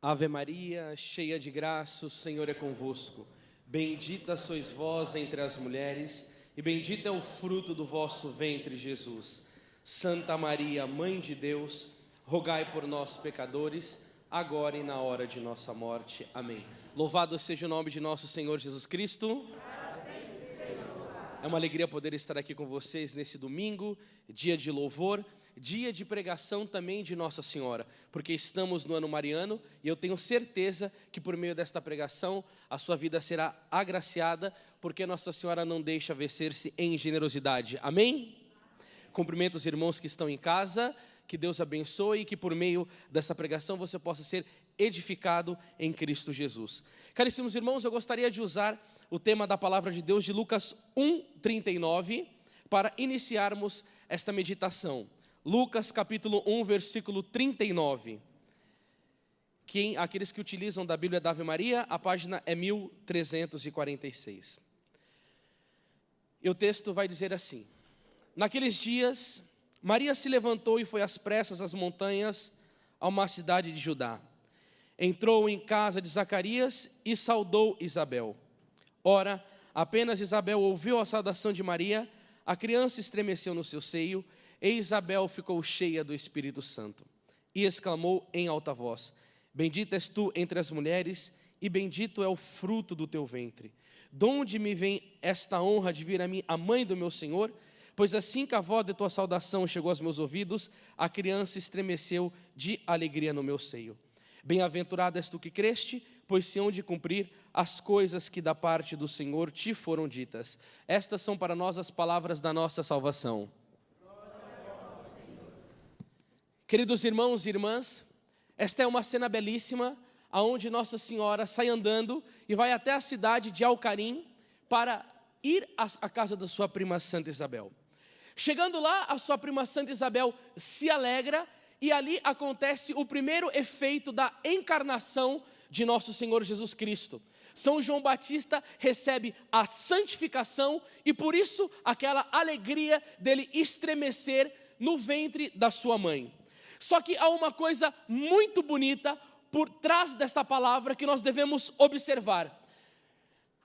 Ave Maria, cheia de graça, o Senhor é convosco. Bendita sois vós entre as mulheres, e bendito é o fruto do vosso ventre, Jesus. Santa Maria, Mãe de Deus, rogai por nós, pecadores, agora e na hora de nossa morte. Amém. Louvado seja o nome de nosso Senhor Jesus Cristo. É uma alegria poder estar aqui com vocês nesse domingo, dia de louvor, dia de pregação também de Nossa Senhora, porque estamos no ano mariano e eu tenho certeza que por meio desta pregação a sua vida será agraciada, porque Nossa Senhora não deixa vencer-se em generosidade. Amém? Cumprimento os irmãos que estão em casa, que Deus abençoe e que por meio dessa pregação você possa ser edificado em Cristo Jesus. Caríssimos irmãos, eu gostaria de usar o tema da palavra de Deus de Lucas 1:39 para iniciarmos esta meditação. Lucas capítulo 1, versículo 39. Aqueles que utilizam da Bíblia da Ave Maria, a página é 1346. E o texto vai dizer assim: Naqueles dias, Maria se levantou e foi às pressas às montanhas, a uma cidade de Judá. Entrou em casa de Zacarias e saudou Isabel. Ora, apenas Isabel ouviu a saudação de Maria, a criança estremeceu no seu seio, e Isabel ficou cheia do Espírito Santo. E exclamou em alta voz: Bendita és tu entre as mulheres, e bendito é o fruto do teu ventre. De onde me vem esta honra de vir a mim, a mãe do meu Senhor? Pois assim que a voz de tua saudação chegou aos meus ouvidos, a criança estremeceu de alegria no meu seio. Bem-aventurada és tu que creste, pois se hão de cumprir as coisas que da parte do Senhor te foram ditas. Estas são para nós as palavras da nossa salvação. Queridos irmãos e irmãs, esta é uma cena belíssima, onde Nossa Senhora sai andando e vai até a cidade de Alcarim para ir à casa da sua prima Santa Isabel. Chegando lá, a sua prima Santa Isabel se alegra e ali acontece o primeiro efeito da encarnação de nosso Senhor Jesus Cristo. São João Batista recebe a santificação e por isso aquela alegria dele estremecer no ventre da sua mãe. Só que há uma coisa muito bonita por trás desta palavra que nós devemos observar.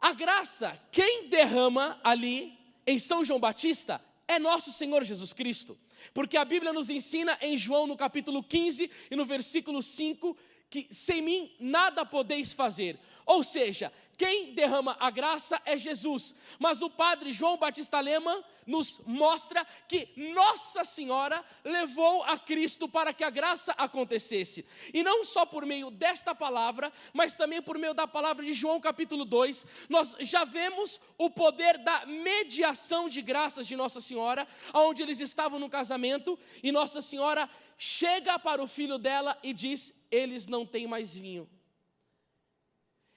A graça, quem derrama ali em São João Batista é nosso Senhor Jesus Cristo. Porque a Bíblia nos ensina em João no capítulo 15 e no versículo 5 que sem mim nada podeis fazer. Ou seja, quem derrama a graça é Jesus. Mas o padre João Batista Lema nos mostra que Nossa Senhora levou a Cristo para que a graça acontecesse. E não só por meio desta palavra, mas também por meio da palavra de João capítulo 2, nós já vemos o poder da mediação de graças de Nossa Senhora, onde eles estavam no casamento, e Nossa Senhora chega para o filho dela e diz: eles não têm mais vinho.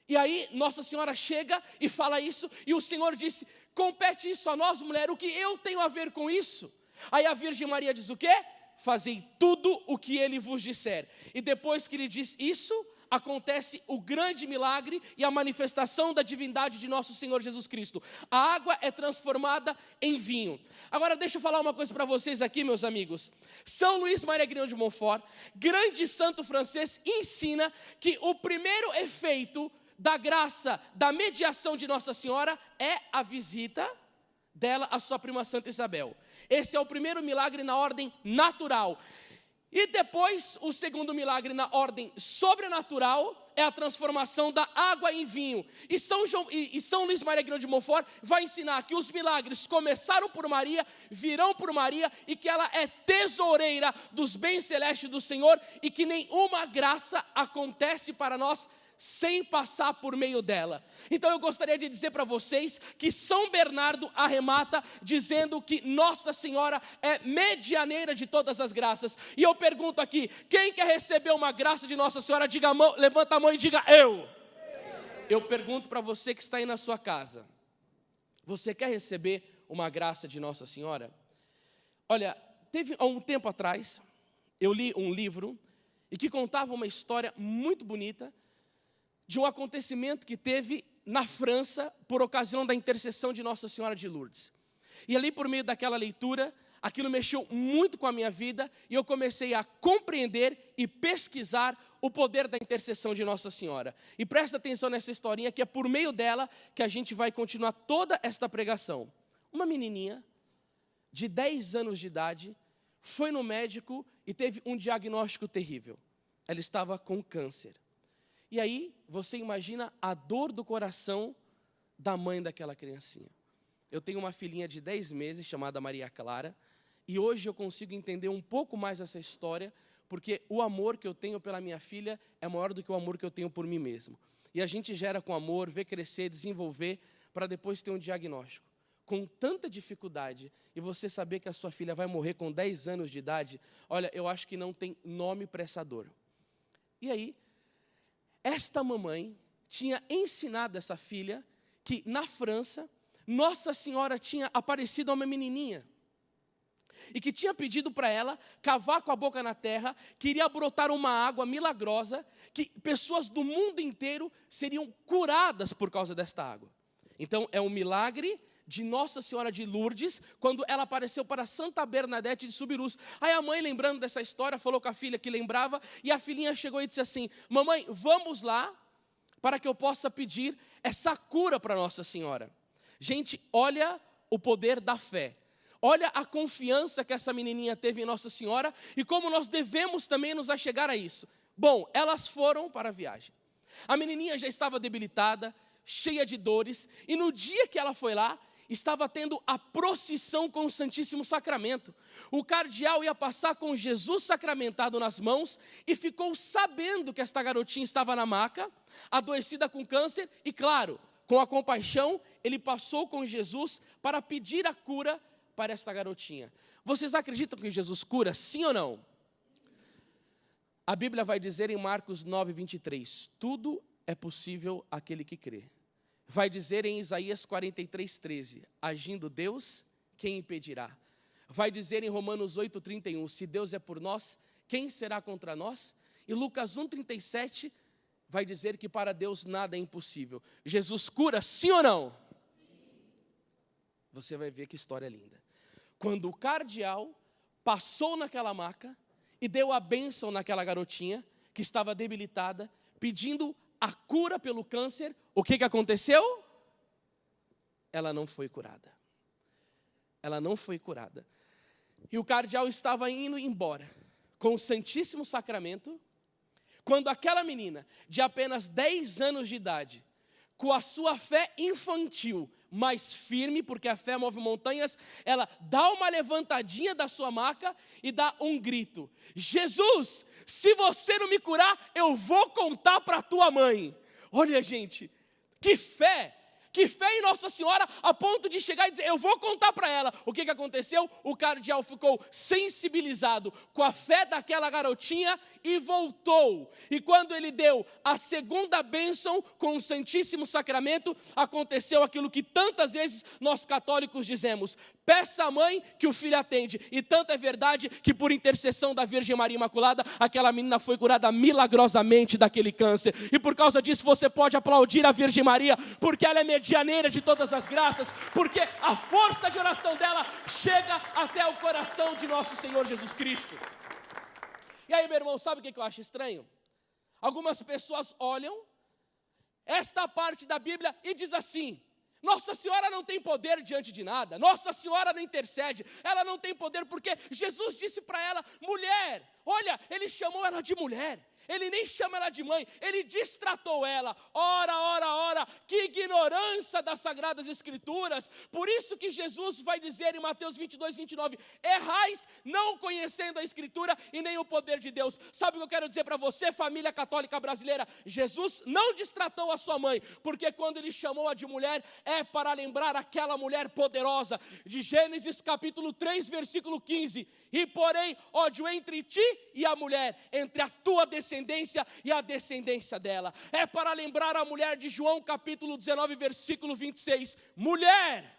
E aí Nossa Senhora chega e fala isso, e o Senhor disse: compete isso a nós, mulher, o que eu tenho a ver com isso? Aí a Virgem Maria diz o quê? Fazei tudo o que ele vos disser. E depois que ele diz isso, acontece o grande milagre e a manifestação da divindade de nosso Senhor Jesus Cristo. A água é transformada em vinho. Agora deixa eu falar uma coisa para vocês aqui, meus amigos. São Luís Maria Grignon de Montfort, grande santo francês, ensina que o primeiro efeito da graça, da mediação de Nossa Senhora é a visita dela à sua prima Santa Isabel. Esse é o primeiro milagre na ordem natural. E depois, o segundo milagre na ordem sobrenatural é a transformação da água em vinho. E São Luís Maria Grignon de Montfort vai ensinar que os milagres começaram por Maria, virão por Maria, e que ela é tesoureira dos bens celestes do Senhor, e que nenhuma graça acontece para nós sem passar por meio dela. Então eu gostaria de dizer para vocês que São Bernardo arremata dizendo que Nossa Senhora é medianeira de todas as graças. E eu pergunto aqui, quem quer receber uma graça de Nossa Senhora? Diga a mão, levanta a mão e diga eu. Eu pergunto para você que está aí na sua casa, você quer receber uma graça de Nossa Senhora? Olha, há um tempo atrás, eu li um livro e que contava uma história muito bonita de um acontecimento que teve na França por ocasião da intercessão de Nossa Senhora de Lourdes. E ali, por meio daquela leitura, aquilo mexeu muito com a minha vida e eu comecei a compreender e pesquisar o poder da intercessão de Nossa Senhora. E presta atenção nessa historinha, que é por meio dela que a gente vai continuar toda esta pregação. Uma menininha de 10 anos de idade foi no médico e teve um diagnóstico terrível. Ela estava com câncer. E aí, você imagina a dor do coração da mãe daquela criancinha. Eu tenho uma filhinha de 10 meses, chamada Maria Clara, e hoje eu consigo entender um pouco mais essa história, porque o amor que eu tenho pela minha filha é maior do que o amor que eu tenho por mim mesmo. E a gente gera com amor, vê crescer, desenvolver, para depois ter um diagnóstico. Com tanta dificuldade, e você saber que a sua filha vai morrer com 10 anos de idade, olha, eu acho que não tem nome para essa dor. E aí, esta mamãe tinha ensinado essa filha que na França, Nossa Senhora tinha aparecido a uma menininha. E que tinha pedido para ela cavar com a boca na terra, que iria brotar uma água milagrosa, que pessoas do mundo inteiro seriam curadas por causa desta água. Então, é um milagre de Nossa Senhora de Lourdes, quando ela apareceu para Santa Bernadette de Subirus. Aí a mãe, lembrando dessa história, falou com a filha que lembrava, e a filhinha chegou e disse assim: mamãe, vamos lá, para que eu possa pedir essa cura para Nossa Senhora. Gente, olha o poder da fé. Olha a confiança que essa menininha teve em Nossa Senhora e como nós devemos também nos achegar a isso. Bom, elas foram para a viagem. A menininha já estava debilitada, cheia de dores, e no dia que ela foi lá, estava tendo a procissão com o Santíssimo Sacramento. O cardeal ia passar com Jesus sacramentado nas mãos e ficou sabendo que esta garotinha estava na maca, adoecida com câncer, e claro, com a compaixão, ele passou com Jesus para pedir a cura para esta garotinha. Vocês acreditam que Jesus cura, sim ou não? A Bíblia vai dizer em Marcos 9, 23, tudo é possível àquele que crê. Vai dizer em Isaías 43, 13, agindo Deus, quem impedirá? Vai dizer em Romanos 8, 31, se Deus é por nós, quem será contra nós? E Lucas 1, 37, vai dizer que para Deus nada é impossível. Jesus cura, sim ou não? Você vai ver que história linda. Quando o cardeal passou naquela maca e deu a bênção naquela garotinha que estava debilitada, pedindo a cura pelo câncer, o que aconteceu? Ela não foi curada. Ela não foi curada. E o cardeal estava indo embora com o Santíssimo Sacramento, quando aquela menina de apenas 10 anos de idade, com a sua fé infantil, mais firme, porque a fé move montanhas, ela dá uma levantadinha da sua maca e dá um grito: Jesus, se você não me curar, eu vou contar para a tua mãe. Olha, gente, que fé em Nossa Senhora, a ponto de chegar e dizer, eu vou contar para ela. O que aconteceu? O cardeal ficou sensibilizado com a fé daquela garotinha e voltou. E quando ele deu a segunda bênção com o Santíssimo Sacramento, aconteceu aquilo que tantas vezes nós católicos dizemos: peça à mãe que o filho atende. E tanto é verdade que por intercessão da Virgem Maria Imaculada, aquela menina foi curada milagrosamente daquele câncer. E por causa disso você pode aplaudir a Virgem Maria, porque ela é medianeira de todas as graças, porque a força de oração dela chega até o coração de nosso Senhor Jesus Cristo. E aí, meu irmão, sabe o que eu acho estranho? Algumas pessoas olham esta parte da Bíblia e diz assim: Nossa Senhora não tem poder diante de nada, Nossa Senhora não intercede, ela não tem poder porque Jesus disse para ela, mulher, olha, ele chamou ela de mulher, ele nem chama ela de mãe, ele destratou ela. Ora, que ignorância das Sagradas Escrituras. Por isso que Jesus vai dizer em Mateus 22, 29, errais não conhecendo a Escritura e nem o poder de Deus. Sabe o que eu quero dizer para você, família católica brasileira? Jesus não destratou a sua mãe, porque quando ele chamou-a de mulher, é para lembrar aquela mulher poderosa, de Gênesis capítulo 3, versículo 15, e porém, ódio entre ti e a mulher, entre a tua descendência e a descendência dela. É para lembrar a mulher de João capítulo 19, versículo 26, mulher,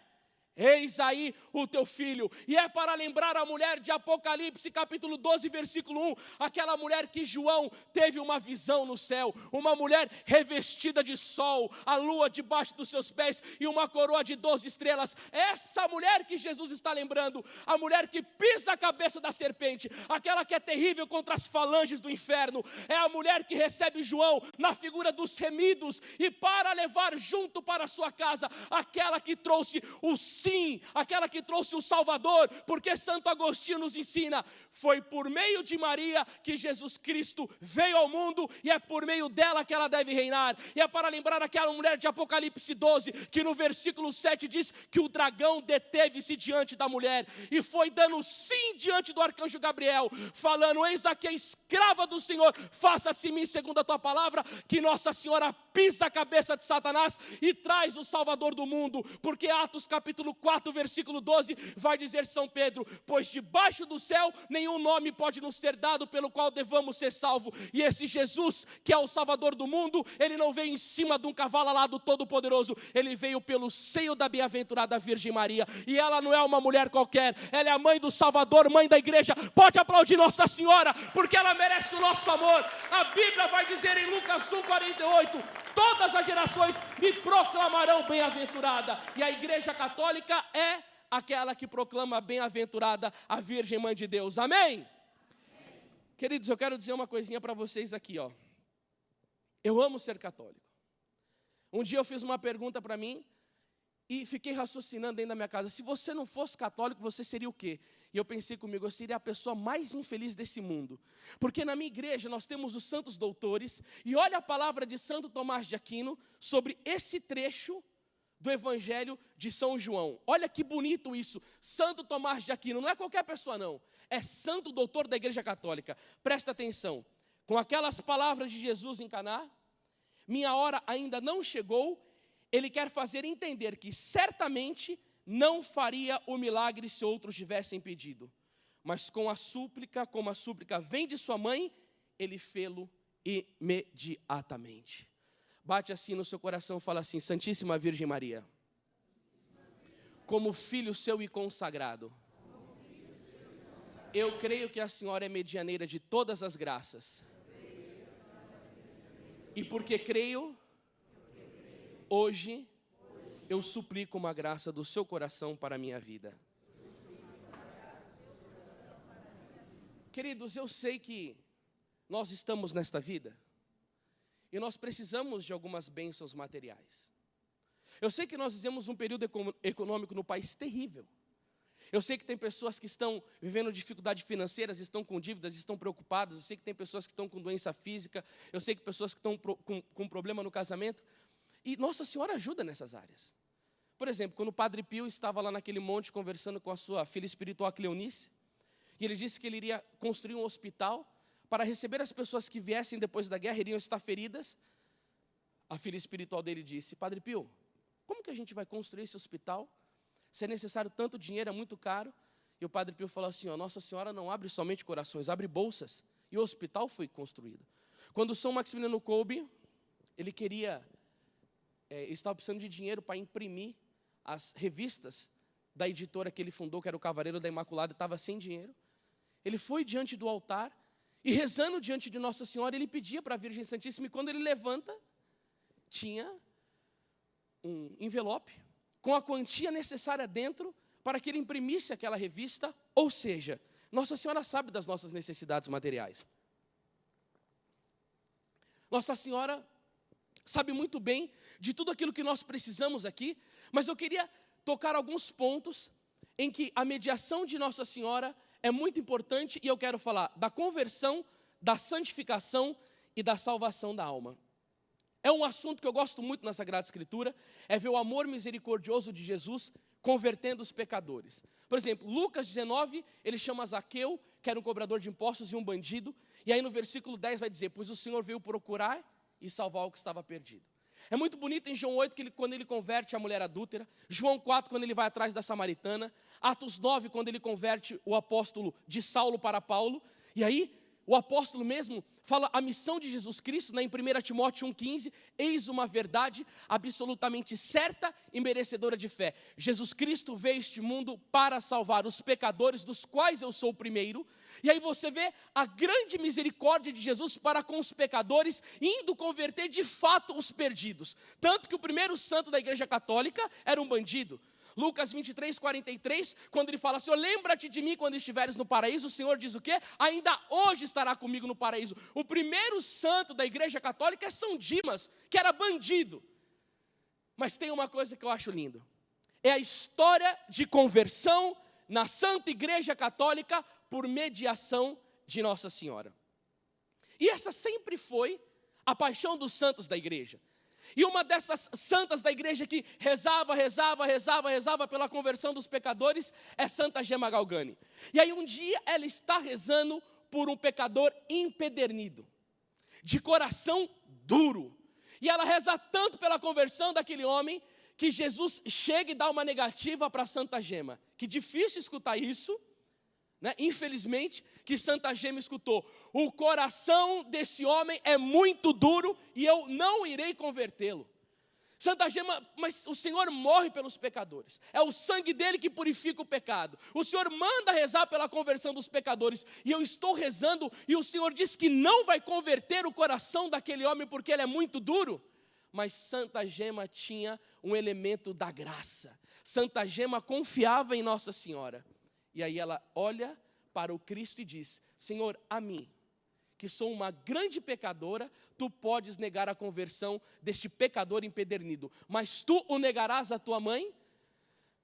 eis aí o teu filho. E é para lembrar a mulher de Apocalipse, capítulo 12, versículo 1, aquela mulher que João teve uma visão no céu, uma mulher revestida de sol, a lua debaixo dos seus pés e uma coroa de 12 estrelas. Essa mulher que Jesus está lembrando, a mulher que pisa a cabeça da serpente, aquela que é terrível contra as falanges do inferno, é a mulher que recebe João na figura dos remidos e para levar junto para a sua casa, aquela que trouxe o sim, aquela que trouxe o Salvador, porque Santo Agostinho nos ensina, foi por meio de Maria que Jesus Cristo veio ao mundo e é por meio dela que ela deve reinar. E é para lembrar aquela mulher de Apocalipse 12, que no versículo 7 diz que o dragão deteve-se diante da mulher e foi dando sim diante do arcanjo Gabriel, falando, eis aqui a escrava do Senhor, faça-se em mim segundo a tua palavra, que Nossa Senhora pisa a cabeça de Satanás e traz o Salvador do mundo, porque Atos capítulo 4, versículo 12, vai dizer São Pedro, pois debaixo do céu nenhum nome pode nos ser dado pelo qual devamos ser salvos, e esse Jesus, que é o Salvador do mundo, ele não veio em cima de um cavalo alado todo-poderoso, ele veio pelo seio da bem-aventurada Virgem Maria, e ela não é uma mulher qualquer, ela é a mãe do Salvador, mãe da igreja. Pode aplaudir Nossa Senhora, porque ela merece o nosso amor. A Bíblia vai dizer em Lucas 1,48, todas as gerações me proclamarão bem-aventurada, e a igreja católica é aquela que proclama bem-aventurada a Virgem Mãe de Deus, amém? Queridos, eu quero dizer uma coisinha para vocês aqui, ó. Eu amo ser católico. Um dia eu fiz uma pergunta para mim e fiquei raciocinando dentro da minha casa, se você não fosse católico, você seria o quê? E eu pensei comigo, eu seria a pessoa mais infeliz desse mundo, porque na minha igreja nós temos os santos doutores, e olha a palavra de Santo Tomás de Aquino sobre esse trecho do Evangelho de São João. Olha que bonito isso, Santo Tomás de Aquino, não é qualquer pessoa não, é santo doutor da igreja católica. Presta atenção, com aquelas palavras de Jesus em Caná, minha hora ainda não chegou, ele quer fazer entender que certamente não faria o milagre se outros tivessem pedido, mas com a súplica, como a súplica vem de sua mãe, ele fê-lo imediatamente. Bate assim no seu coração e fala assim, Santíssima Virgem Maria, como filho seu e consagrado, eu creio que a Senhora é medianeira de todas as graças, e porque creio, hoje eu suplico uma graça do seu coração para a minha vida. Queridos, eu sei que nós estamos nesta vida e nós precisamos de algumas bênçãos materiais. Eu sei que nós vivemos um período econômico no país terrível. Eu sei que tem pessoas que estão vivendo dificuldades financeiras, estão com dívidas, estão preocupadas. Eu sei que tem pessoas que estão com doença física. Eu sei que pessoas que estão com problema no casamento. E Nossa Senhora ajuda nessas áreas. Por exemplo, quando o Padre Pio estava lá naquele monte conversando com a sua filha espiritual Cleonice, e ele disse que ele iria construir um hospital para receber as pessoas que viessem depois da guerra, iriam estar feridas. A filha espiritual dele disse, Padre Pio, como que a gente vai construir esse hospital? Se é necessário tanto dinheiro, é muito caro. E o Padre Pio falou assim, ó, Nossa Senhora não abre somente corações, abre bolsas. E o hospital foi construído. Quando São Maximiliano Kolbe, ele estava precisando de dinheiro para imprimir as revistas da editora que ele fundou, que era o Cavaleiro da Imaculada, estava sem dinheiro. Ele foi diante do altar e rezando diante de Nossa Senhora, ele pedia para a Virgem Santíssima, e quando ele levanta, tinha um envelope com a quantia necessária dentro para que ele imprimisse aquela revista, ou seja, Nossa Senhora sabe das nossas necessidades materiais. Nossa Senhora sabe muito bem de tudo aquilo que nós precisamos aqui, mas eu queria tocar alguns pontos em que a mediação de Nossa Senhora é muito importante, e eu quero falar da conversão, da santificação e da salvação da alma. É um assunto que eu gosto muito na Sagrada Escritura, é ver o amor misericordioso de Jesus convertendo os pecadores. Por exemplo, Lucas 19, ele chama Zaqueu, que era um cobrador de impostos e um bandido, e aí no versículo 10 vai dizer, pois o Senhor veio procurar e salvar o que estava perdido. É muito bonito em João 8, quando ele converte a mulher adúltera, João 4, quando ele vai atrás da samaritana, Atos 9, quando ele converte o apóstolo de Saulo para Paulo, e aí o apóstolo mesmo fala a missão de Jesus Cristo, em 1 Timóteo 1,15, eis uma verdade absolutamente certa e merecedora de fé. Jesus Cristo veio a este mundo para salvar os pecadores, dos quais eu sou o primeiro. E aí você vê a grande misericórdia de Jesus para com os pecadores, indo converter de fato os perdidos. Tanto que o primeiro santo da Igreja Católica era um bandido. Lucas 23, 43, quando ele fala, Senhor, lembra-te de mim quando estiveres no paraíso, o Senhor diz o quê? Ainda hoje estará comigo no paraíso. O primeiro santo da Igreja Católica é São Dimas, que era bandido. Mas tem uma coisa que eu acho lindo, é a história de conversão na Santa Igreja Católica por mediação de Nossa Senhora. E essa sempre foi a paixão dos santos da igreja. E uma dessas santas da igreja que rezava pela conversão dos pecadores é Santa Gema Galgani. E aí um dia ela está rezando por um pecador empedernido, de coração duro. E ela reza tanto pela conversão daquele homem, que Jesus chega e dá uma negativa para Santa Gema. Que difícil escutar isso, né? Infelizmente, que Santa Gema escutou. O coração desse homem é muito duro e eu não irei convertê-lo. Santa Gema, mas o Senhor morre pelos pecadores. É o sangue dele que purifica o pecado. O Senhor manda rezar pela conversão dos pecadores. E eu estou rezando e o Senhor diz que não vai converter o coração daquele homem porque ele é muito duro. Mas Santa Gema tinha um elemento da graça. Santa Gema confiava em Nossa Senhora. E aí ela olha para o Cristo e diz, Senhor, a mim, que sou uma grande pecadora, tu podes negar a conversão deste pecador empedernido, mas tu o negarás à tua mãe?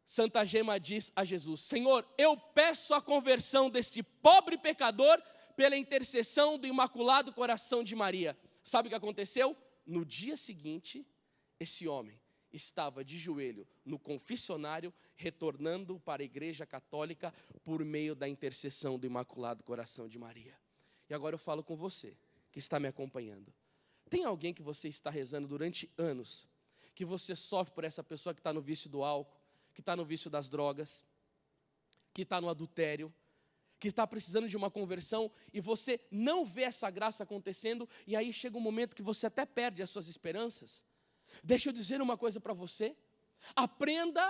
Santa Gema diz a Jesus, Senhor, eu peço a conversão deste pobre pecador pela intercessão do Imaculado Coração de Maria. Sabe o que aconteceu? No dia seguinte, esse homem estava de joelho no confessionário, retornando para a Igreja Católica por meio da intercessão do Imaculado Coração de Maria. E agora eu falo com você, que está me acompanhando. Tem alguém que você está rezando durante anos, que você sofre por essa pessoa que está no vício do álcool, que está no vício das drogas, que está no adultério, que está precisando de uma conversão, e você não vê essa graça acontecendo, e aí chega um momento que você até perde as suas esperanças? Deixa eu dizer uma coisa para você, aprenda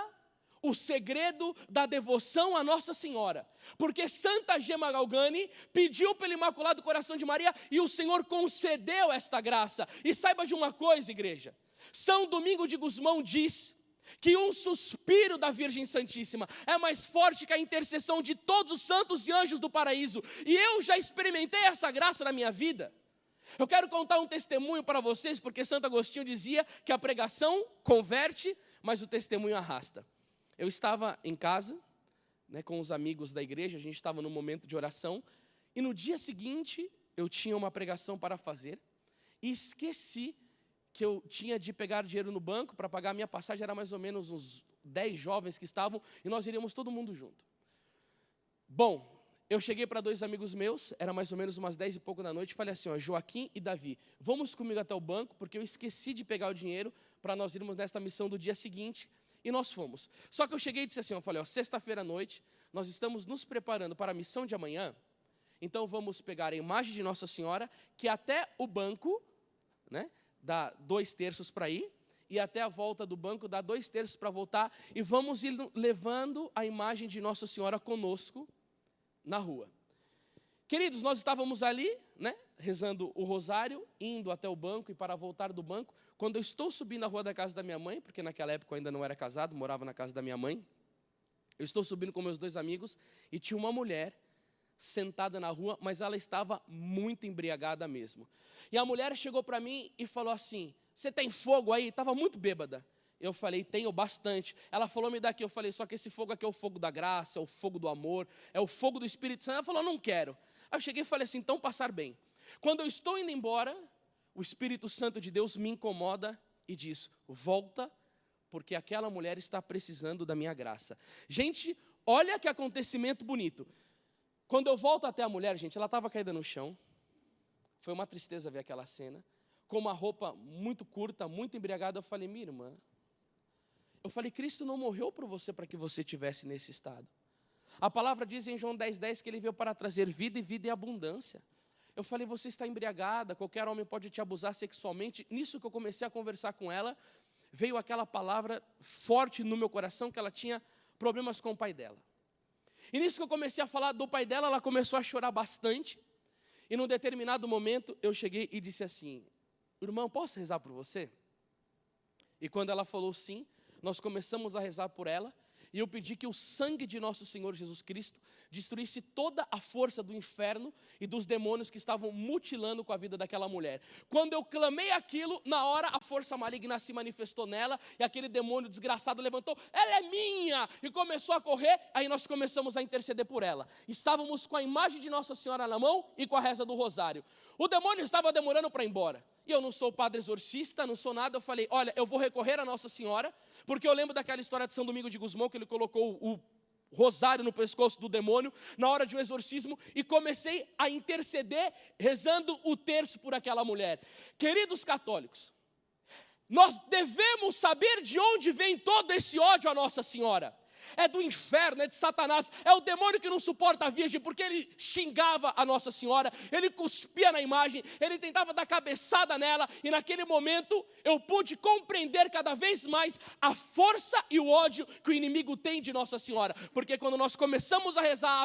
o segredo da devoção a Nossa Senhora, porque Santa Gema Galgani pediu pelo Imaculado Coração de Maria e o Senhor concedeu esta graça. E saiba de uma coisa, igreja, São Domingo de Gusmão diz que um suspiro da Virgem Santíssima é mais forte que a intercessão de todos os santos e anjos do paraíso, e eu já experimentei essa graça na minha vida. Eu quero contar um testemunho para vocês, porque Santo Agostinho dizia que a pregação converte, mas o testemunho arrasta. Eu estava em casa, com os amigos da igreja, a gente estava num momento de oração, e no dia seguinte eu tinha uma pregação para fazer, e esqueci que eu tinha de pegar dinheiro no banco para pagar a minha passagem, era mais ou menos uns 10 jovens que estavam, e nós iríamos todo mundo junto. Bom, eu cheguei para 2 amigos meus, era mais ou menos umas 10 e pouco da noite, e falei assim, Joaquim e Davi, vamos comigo até o banco, porque eu esqueci de pegar o dinheiro para nós irmos nesta missão do dia seguinte, e nós fomos. Só que eu cheguei e disse assim, eu falei, sexta-feira à noite, nós estamos nos preparando para a missão de amanhã, então vamos pegar a imagem de Nossa Senhora, que até o banco, dá 2/3 para ir, e até a volta do banco dá 2/3 para voltar, e vamos ir levando a imagem de Nossa Senhora conosco na rua. Queridos, nós estávamos ali, rezando o rosário, indo até o banco e para voltar do banco, quando eu estou subindo a rua da casa da minha mãe, porque naquela época eu ainda não era casado, morava na casa da minha mãe, eu estou subindo com meus 2 amigos, e tinha uma mulher sentada na rua, mas ela estava muito embriagada mesmo. E a mulher chegou para mim e falou assim, você tem fogo aí? Estava muito bêbada. Eu falei, tenho bastante. Ela falou, me dá aqui. Eu falei, só que esse fogo aqui é o fogo da graça, é o fogo do amor, é o fogo do Espírito Santo. Ela falou, não quero. Aí eu cheguei e falei assim, então passar bem. Quando eu estou indo embora, o Espírito Santo de Deus me incomoda e diz, volta, porque aquela mulher está precisando da minha graça. Gente, olha que acontecimento bonito. Quando eu volto até a mulher, gente, ela estava caída no chão. Foi uma tristeza ver aquela cena. Com uma roupa muito curta, muito embriagada. Eu falei, minha irmã, Cristo não morreu por você para que você estivesse nesse estado. A palavra diz em João 10:10 que ele veio para trazer vida e vida em abundância. Eu falei, você está embriagada, qualquer homem pode te abusar sexualmente. Nisso que eu comecei a conversar com ela, veio aquela palavra forte no meu coração, que ela tinha problemas com o pai dela. E nisso que eu comecei a falar do pai dela, ela começou a chorar bastante. E num determinado momento, eu cheguei e disse assim, irmã, posso rezar por você? E quando ela falou sim, nós começamos a rezar por ela. E eu pedi que o sangue de nosso Senhor Jesus Cristo destruísse toda a força do inferno e dos demônios que estavam mutilando com a vida daquela mulher. Quando eu clamei aquilo, na hora a força maligna se manifestou nela e aquele demônio desgraçado levantou, ela é minha! E começou a correr, aí nós começamos a interceder por ela. Estávamos com a imagem de Nossa Senhora na mão e com a reza do rosário. O demônio estava demorando para ir embora. E eu não sou padre exorcista, não sou nada. Eu falei, olha, eu vou recorrer a Nossa Senhora, porque eu lembro daquela história de São Domingos de Gusmão, que ele colocou o rosário no pescoço do demônio, na hora de um exorcismo, e comecei a interceder, rezando o terço por aquela mulher. Queridos católicos, nós devemos saber de onde vem todo esse ódio a Nossa Senhora. É do inferno, é de Satanás, é o demônio que não suporta a virgem, porque ele xingava a Nossa Senhora, ele cuspia na imagem, ele tentava dar cabeçada nela, e naquele momento eu pude compreender cada vez mais a força e o ódio que o inimigo tem de Nossa Senhora, porque quando nós começamos a rezar a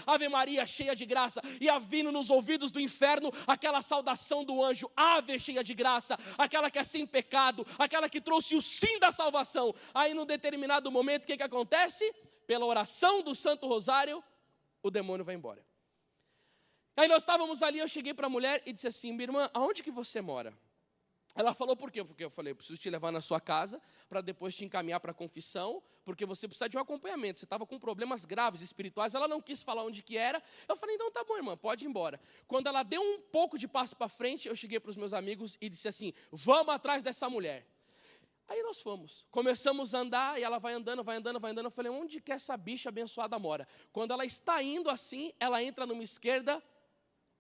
Ave Maria cheia de graça, ia vindo nos ouvidos do inferno aquela saudação do anjo, Ave cheia de graça, aquela que é sem pecado, aquela que trouxe o sim da salvação. Aí num determinado momento, o que acontece? Pela oração do Santo Rosário, o demônio vai embora. Aí nós estávamos ali, eu cheguei para a mulher e disse assim, minha irmã, aonde que você mora? Ela falou, por quê? Porque eu falei, eu preciso te levar na sua casa, para depois te encaminhar para a confissão, porque você precisa de um acompanhamento, você estava com problemas graves espirituais, ela não quis falar onde que era, eu falei, então tá bom, irmã, pode ir embora. Quando ela deu um pouco de passo para frente, eu cheguei para os meus amigos e disse assim, vamos atrás dessa mulher. Aí nós fomos, começamos a andar, e ela vai andando, eu falei, onde que essa bicha abençoada mora? Quando ela está indo assim, ela entra numa esquerda,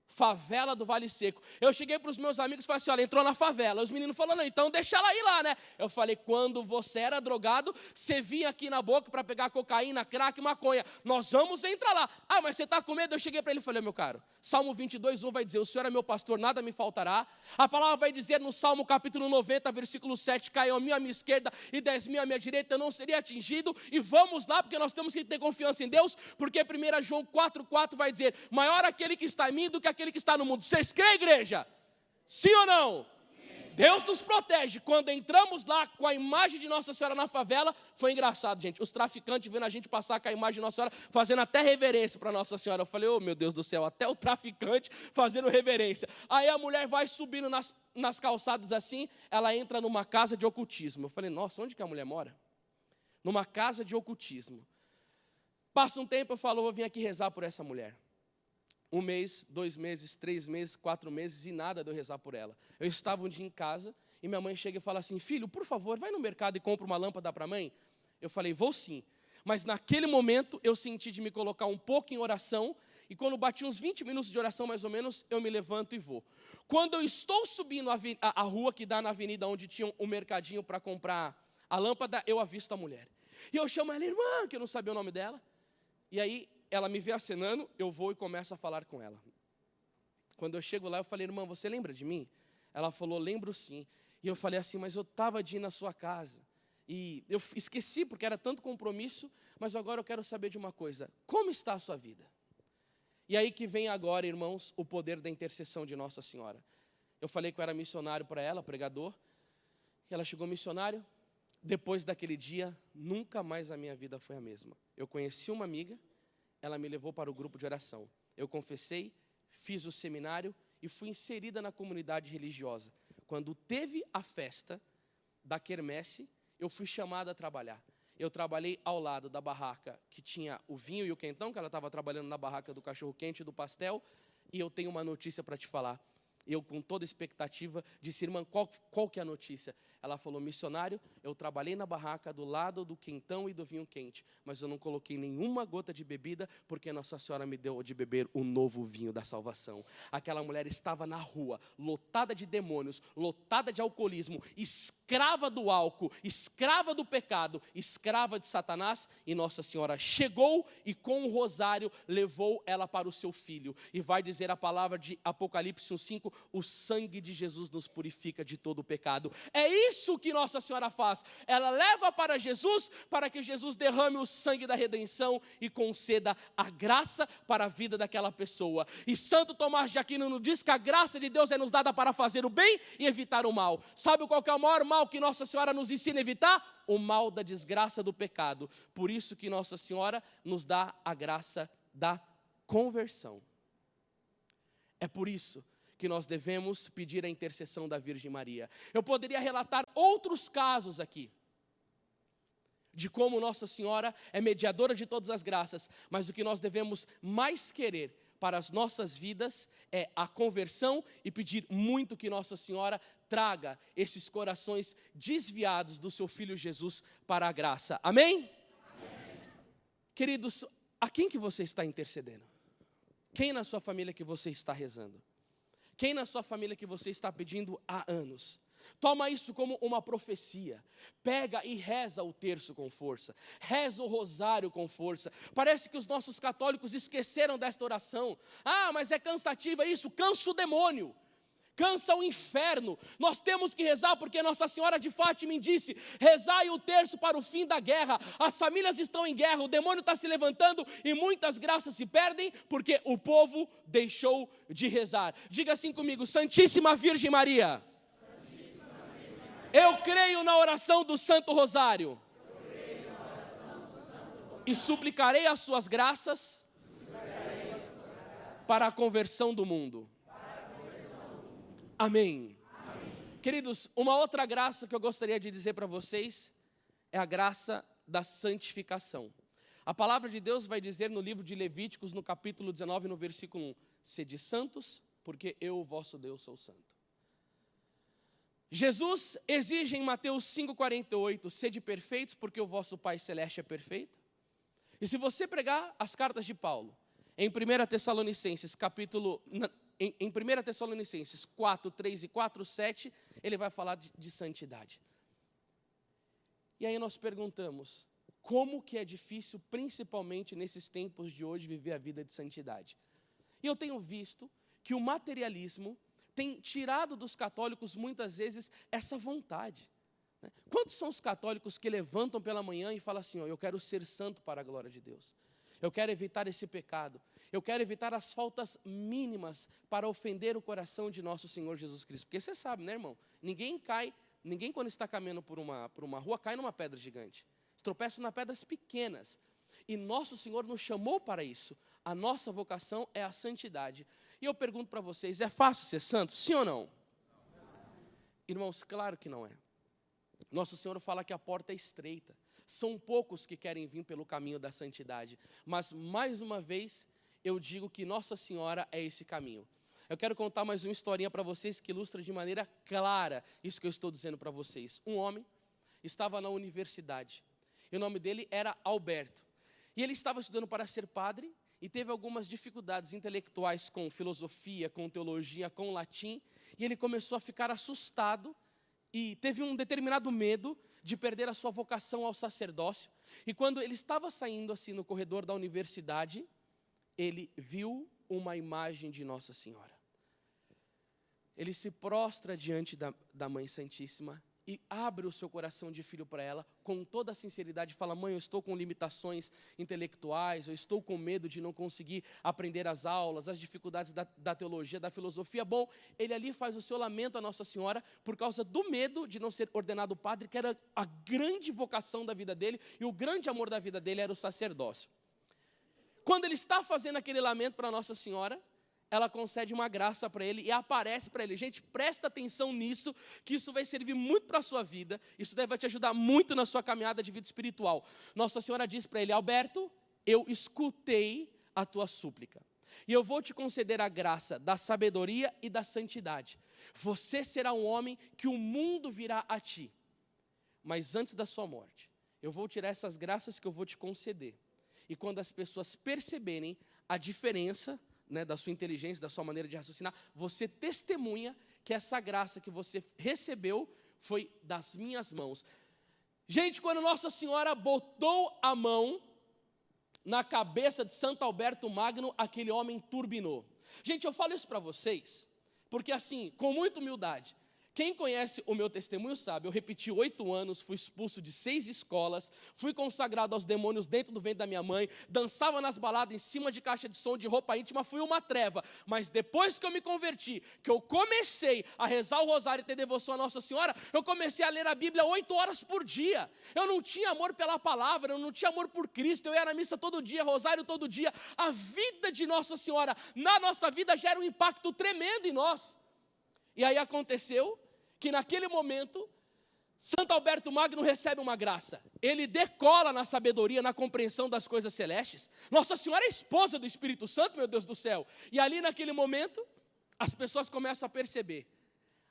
favela do Vale Seco. Eu cheguei para os meus amigos e falei assim, olha, entrou na favela. Os meninos falaram, não, então deixa ela ir lá, né? Eu falei, quando você era drogado, você vinha aqui na boca para pegar cocaína, crack, maconha. Nós vamos entrar lá. Ah, mas você está com medo? Eu cheguei para ele e falei, meu caro, Salmo 22:1 vai dizer, o Senhor é meu pastor, nada me faltará. A palavra vai dizer no Salmo capítulo 90, versículo 7, caiam 1.000 à minha esquerda e 10.000 à minha direita, eu não seria atingido. E vamos lá, porque nós temos que ter confiança em Deus, porque 1 João 4:4 vai dizer, maior aquele que está em mim do que aquele que está no mundo. Vocês creem, igreja? Sim ou não? Sim. Deus nos protege. Quando entramos lá com a imagem de Nossa Senhora na favela, foi engraçado, gente. Os traficantes vendo a gente passar com a imagem de Nossa Senhora, fazendo até reverência para Nossa Senhora. Eu falei, oh meu Deus do céu, até o traficante fazendo reverência. Aí a mulher vai subindo nas calçadas assim, ela entra numa casa de ocultismo. Eu falei, nossa, onde que a mulher mora? Numa casa de ocultismo. Passa um tempo, eu falo, vou vir aqui rezar por essa mulher. 1 mês, 2 meses, 3 meses, 4 meses e nada de eu rezar por ela. Eu estava um dia em casa e minha mãe chega e fala assim, filho, por favor, vai no mercado e compra uma lâmpada para a mãe. Eu falei, vou sim. Mas naquele momento eu senti de me colocar um pouco em oração e quando bati uns 20 minutos de oração mais ou menos, eu me levanto e vou. Quando eu estou subindo a rua que dá na avenida onde tinha um mercadinho para comprar a lâmpada, eu avisto a mulher. E eu chamo ela, irmã, que eu não sabia o nome dela. E aí ela me vê acenando, eu vou e começo a falar com ela. Quando eu chego lá, eu falei, irmã, você lembra de mim? Ela falou, lembro sim. E eu falei assim, mas eu estava de ir na sua casa. E eu esqueci, porque era tanto compromisso, mas agora eu quero saber de uma coisa. Como está a sua vida? E aí que vem agora, irmãos, o poder da intercessão de Nossa Senhora. Eu falei que eu era missionário para ela, pregador. E ela chegou missionário. Depois daquele dia, nunca mais a minha vida foi a mesma. Eu conheci uma amiga, ela me levou para o grupo de oração. Eu confessei, fiz o seminário e fui inserida na comunidade religiosa. Quando teve a festa da quermesse, eu fui chamada a trabalhar. Eu trabalhei ao lado da barraca que tinha o vinho e o quentão, que ela estava trabalhando na barraca do cachorro-quente e do pastel. E eu tenho uma notícia para te falar. Eu, com toda expectativa, disse: irmã, qual que é a notícia? Ela falou: missionário, eu trabalhei na barraca do lado do quentão e do vinho quente, mas eu não coloquei nenhuma gota de bebida, porque Nossa Senhora me deu de beber o novo vinho da salvação. Aquela mulher estava na rua, lotada de demônios, lotada de alcoolismo, escrava do álcool, escrava do pecado, escrava de Satanás, e Nossa Senhora chegou e com o rosário levou ela para o seu filho. E vai dizer a palavra de Apocalipse 1:5, o sangue de Jesus nos purifica de todo o pecado. É isso que Nossa Senhora faz. Ela leva para Jesus, para que Jesus derrame o sangue da redenção e conceda a graça para a vida daquela pessoa. E Santo Tomás de Aquino nos diz que a graça de Deus é nos dada para fazer o bem e evitar o mal. Sabe qual que é o maior mal que Nossa Senhora nos ensina a evitar? O mal da desgraça do pecado. Por isso que Nossa Senhora nos dá a graça da conversão. É por isso que nós devemos pedir a intercessão da Virgem Maria. Eu poderia relatar outros casos aqui, de como Nossa Senhora é mediadora de todas as graças, mas o que nós devemos mais querer para as nossas vidas é a conversão e pedir muito que Nossa Senhora traga esses corações desviados do seu Filho Jesus para a graça. Amém? Amém. Queridos, a quem que você está intercedendo? Quem na sua família que você está rezando? Quem na sua família que você está pedindo há anos? Toma isso como uma profecia. Pega e reza o terço com força. Reza o rosário com força. Parece que os nossos católicos esqueceram desta oração. Ah, mas é cansativa isso. Cansa o demônio. Cansa o inferno. Nós temos que rezar porque Nossa Senhora de Fátima disse: rezai o terço para o fim da guerra. As famílias estão em guerra, o demônio está se levantando e muitas graças se perdem porque o povo deixou de rezar. Diga assim comigo: Santíssima Virgem Maria, eu creio na oração do Santo Rosário e suplicarei as suas graças para a conversão do mundo. Amém. Amém. Queridos, uma outra graça que eu gostaria de dizer para vocês é a graça da santificação. A palavra de Deus vai dizer no livro de Levíticos, no capítulo 19, no versículo 1, sede santos, porque eu, o vosso Deus, sou santo. Jesus exige em Mateus 5,48, sede perfeitos, porque o vosso Pai Celeste é perfeito. E se você pregar as cartas de Paulo, em 1 Tessalonicenses, em 1 Tessalonicenses 4, 3 e 4, 7, ele vai falar de santidade. E aí nós perguntamos, como que é difícil, principalmente nesses tempos de hoje, viver a vida de santidade? E eu tenho visto que o materialismo tem tirado dos católicos, muitas vezes, essa vontade. Quantos são os católicos que levantam pela manhã e falam assim: eu quero ser santo para a glória de Deus? Eu quero evitar esse pecado. Eu quero evitar as faltas mínimas para ofender o coração de nosso Senhor Jesus Cristo. Porque você sabe, né, irmão? Ninguém quando está caminhando por uma rua, cai numa pedra gigante. Tropeça nas pedras pequenas. E nosso Senhor nos chamou para isso. A nossa vocação é a santidade. E eu pergunto para vocês, é fácil ser santo? Sim ou não? Irmãos, claro que não é. Nosso Senhor fala que a porta é estreita. São poucos que querem vir pelo caminho da santidade. Mas, mais uma vez, eu digo que Nossa Senhora é esse caminho. Eu quero contar mais uma historinha para vocês que ilustra de maneira clara isso que eu estou dizendo para vocês. Um homem estava na universidade. E o nome dele era Alberto. E ele estava estudando para ser padre e teve algumas dificuldades intelectuais com filosofia, com teologia, com latim. E ele começou a ficar assustado e teve um determinado medo de perder a sua vocação ao sacerdócio. E quando ele estava saindo assim no corredor da universidade, ele viu uma imagem de Nossa Senhora. Ele se prostra diante da Mãe Santíssima e abre o seu coração de filho para ela, com toda a sinceridade, fala: mãe, eu estou com limitações intelectuais, eu estou com medo de não conseguir aprender as aulas, as dificuldades da teologia, da filosofia. Bom, ele ali faz o seu lamento a Nossa Senhora, por causa do medo de não ser ordenado padre, que era a grande vocação da vida dele, e o grande amor da vida dele era o sacerdócio. Quando ele está fazendo aquele lamento para Nossa Senhora, ela concede uma graça para ele e aparece para ele. Gente, presta atenção nisso, que isso vai servir muito para a sua vida. Isso vai te ajudar muito na sua caminhada de vida espiritual. Nossa Senhora diz para ele: Alberto, eu escutei a tua súplica. e eu vou te conceder a graça da sabedoria e da santidade. Você será um homem que o mundo virá a ti. Mas antes da sua morte, eu vou tirar essas graças que eu vou te conceder. E quando as pessoas perceberem a diferença, né, da sua inteligência, da sua maneira de raciocinar, você testemunha que essa graça que você recebeu foi das minhas mãos. Gente, quando Nossa Senhora botou a mão na cabeça de Santo Alberto Magno, aquele homem turbinou. Gente, eu falo isso para vocês, porque assim, com muita humildade, quem conhece o meu testemunho sabe, eu repeti 8 anos, fui expulso de 6 escolas, fui consagrado aos demônios dentro do ventre da minha mãe, dançava nas baladas em cima de caixa de som, de roupa íntima, fui uma treva. Mas depois que eu me converti, que eu comecei a rezar o rosário e ter devoção à Nossa Senhora, eu comecei a ler a Bíblia 8 horas por dia. Eu não tinha amor pela palavra, eu não tinha amor por Cristo, eu ia na missa todo dia, rosário todo dia. A vida de Nossa Senhora na nossa vida gera um impacto tremendo em nós. E aí aconteceu que naquele momento, Santo Alberto Magno recebe uma graça. Ele decola na sabedoria, na compreensão das coisas celestes. Nossa Senhora é esposa do Espírito Santo, meu Deus do céu. E ali naquele momento, as pessoas começam a perceber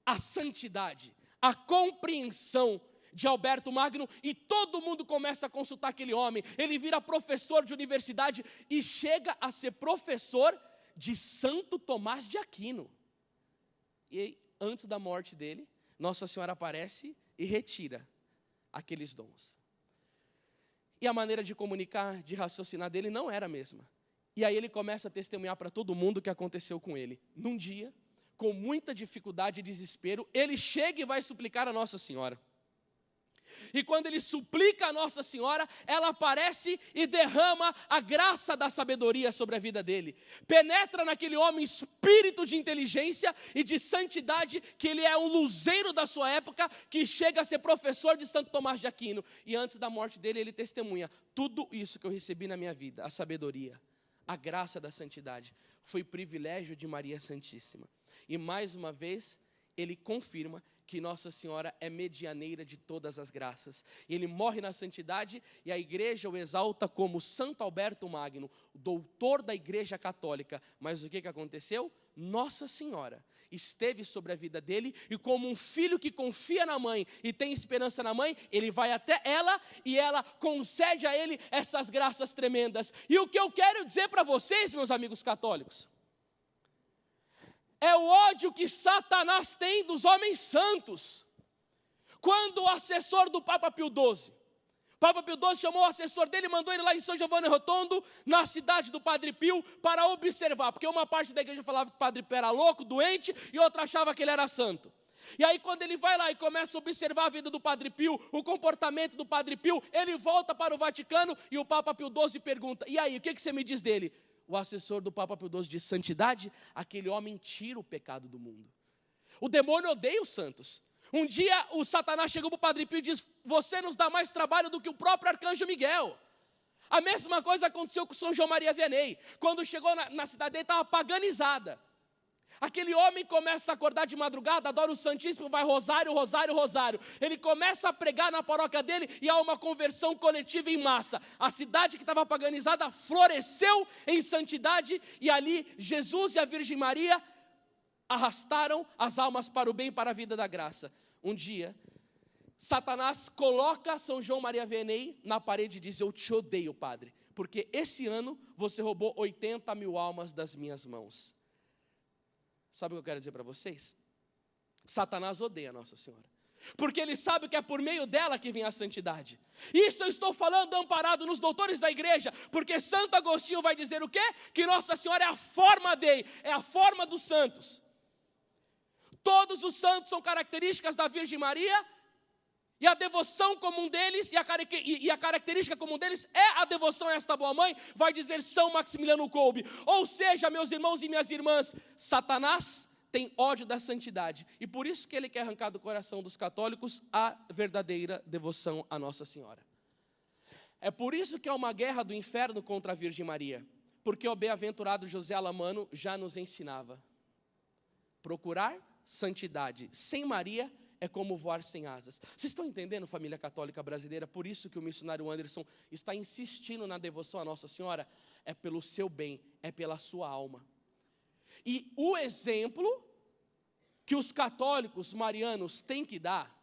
a santidade, a compreensão de Alberto Magno, e todo mundo começa a consultar aquele homem. Ele vira professor de universidade e chega a ser professor de Santo Tomás de Aquino. E antes da morte dele, Nossa Senhora aparece e retira aqueles dons. E a maneira de comunicar, de raciocinar dele não era a mesma. E aí ele começa a testemunhar para todo mundo o que aconteceu com ele. Num dia, com muita dificuldade e desespero, ele chega e vai suplicar a Nossa Senhora. E quando ele suplica a Nossa Senhora, ela aparece e derrama a graça da sabedoria sobre a vida dele. Penetra naquele homem espírito de inteligência e de santidade, que ele é um luzeiro da sua época, que chega a ser professor de Santo Tomás de Aquino. E antes da morte dele, ele testemunha: tudo isso que eu recebi na minha vida, a sabedoria, a graça da santidade, foi privilégio de Maria Santíssima. E mais uma vez, ele confirma que Nossa Senhora é medianeira de todas as graças. Ele morre na santidade e a igreja o exalta como Santo Alberto Magno, doutor da Igreja Católica. Mas o que aconteceu? Nossa Senhora esteve sobre a vida dele, e como um filho que confia na mãe e tem esperança na mãe, ele vai até ela e ela concede a ele essas graças tremendas. E o que eu quero dizer para vocês, meus amigos católicos, é o ódio que Satanás tem dos homens santos. Quando o assessor do Papa Pio XII, Papa Pio XII chamou o assessor dele e mandou ele lá em São Giovanni Rotondo, na cidade do Padre Pio, para observar, porque uma parte da igreja falava que o Padre Pio era louco, doente, e outra achava que ele era santo. E aí quando ele vai lá e começa a observar a vida do Padre Pio, o comportamento do Padre Pio, ele volta para o Vaticano e o Papa Pio XII pergunta: e aí, o que você me diz dele? O assessor do Papa Pio XII diz: santidade, aquele homem tira o pecado do mundo. O demônio odeia os santos. Um dia o Satanás chegou para o Padre Pio e diz: você nos dá mais trabalho do que o próprio arcanjo Miguel. A mesma coisa aconteceu com São João Maria Vianney. Quando chegou na cidade dele, estava paganizada. Aquele homem começa a acordar de madrugada, adora o Santíssimo, vai rosário, rosário, rosário. Ele começa a pregar na paróquia dele e há uma conversão coletiva em massa. A cidade que estava paganizada floresceu em santidade, e ali Jesus e a Virgem Maria arrastaram as almas para o bem e para a vida da graça. Um dia, Satanás coloca São João Maria Vianney na parede e diz: eu te odeio, padre, porque esse ano você roubou 80 mil almas das minhas mãos. Sabe o que eu quero dizer para vocês? Satanás odeia Nossa Senhora, porque ele sabe que é por meio dela que vem a santidade. Isso eu estou falando amparado nos doutores da igreja, porque Santo Agostinho vai dizer o quê? Que Nossa Senhora é a forma Dei, é a forma dos santos. Todos os santos são características da Virgem Maria, e a devoção comum deles, e a característica comum deles é a devoção a esta boa mãe, vai dizer São Maximiliano Kolbe. Ou seja, meus irmãos e minhas irmãs, Satanás tem ódio da santidade, e por isso que ele quer arrancar do coração dos católicos a verdadeira devoção a Nossa Senhora. É por isso que há uma guerra do inferno contra a Virgem Maria, porque o bem-aventurado José Alamano já nos ensinava: procurar santidade sem Maria é como voar sem asas. Vocês estão entendendo, família católica brasileira? Por isso que o missionário Anderson está insistindo na devoção à Nossa Senhora. é pelo seu bem, é pela sua alma. E o exemplo que os católicos marianos têm que dar,